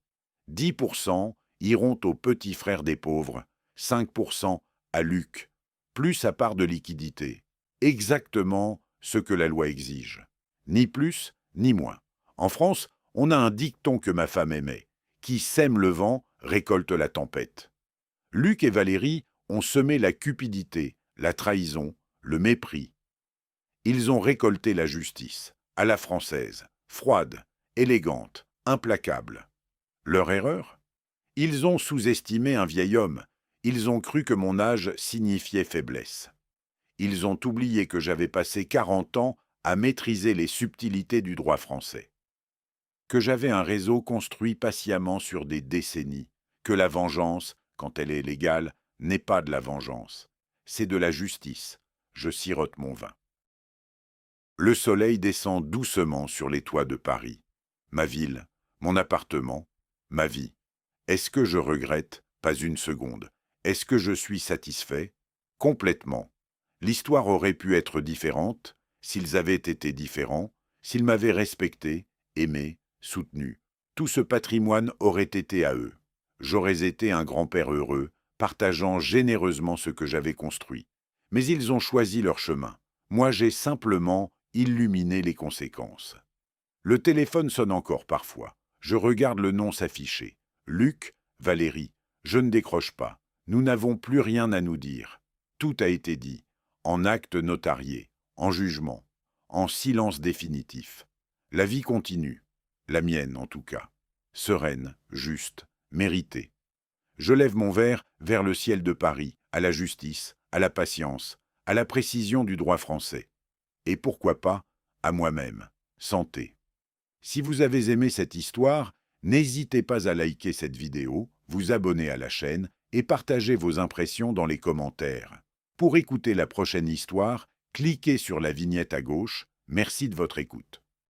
10% iront aux petits frères des pauvres, 5% à Luc, plus sa part de liquidité. Exactement ce que la loi exige. Ni plus, ni moins. En France, on a un dicton que ma femme aimait. Qui sème le vent, récolte la tempête. Luc et Valérie ont semé la cupidité, la trahison, le mépris. Ils ont récolté la justice, à la française, froide, élégante, implacable. Leur erreur? Ils ont sous-estimé un vieil homme. Ils ont cru que mon âge signifiait faiblesse. Ils ont oublié que j'avais passé 40 ans à maîtriser les subtilités du droit français. Que j'avais un réseau construit patiemment sur des décennies. Que la vengeance, quand elle est légale, n'est pas de la vengeance. C'est de la justice. Je sirote mon vin. Le soleil descend doucement sur les toits de Paris. Ma ville, mon appartement, ma vie. Est-ce que je regrette? Pas une seconde. Est-ce que je suis satisfait? Complètement. L'histoire aurait pu être différente, s'ils avaient été différents, s'ils m'avaient respecté, aimé, soutenu. Tout ce patrimoine aurait été à eux. J'aurais été un grand-père heureux, partageant généreusement ce que j'avais construit. Mais ils ont choisi leur chemin. Moi, j'ai simplement illuminé les conséquences. Le téléphone sonne encore parfois. Je regarde le nom s'afficher. Luc, Valérie. Je ne décroche pas. Nous n'avons plus rien à nous dire. Tout a été dit. En acte notarié, en jugement, en silence définitif. La vie continue. La mienne, en tout cas. Sereine, juste, méritée. Je lève mon verre vers le ciel de Paris, à la justice, à la patience, à la précision du droit français. Et pourquoi pas, à moi-même. Santé. Si vous avez aimé cette histoire, n'hésitez pas à liker cette vidéo, vous abonner à la chaîne et partager vos impressions dans les commentaires. Pour écouter la prochaine histoire, cliquez sur la vignette à gauche. Merci de votre écoute.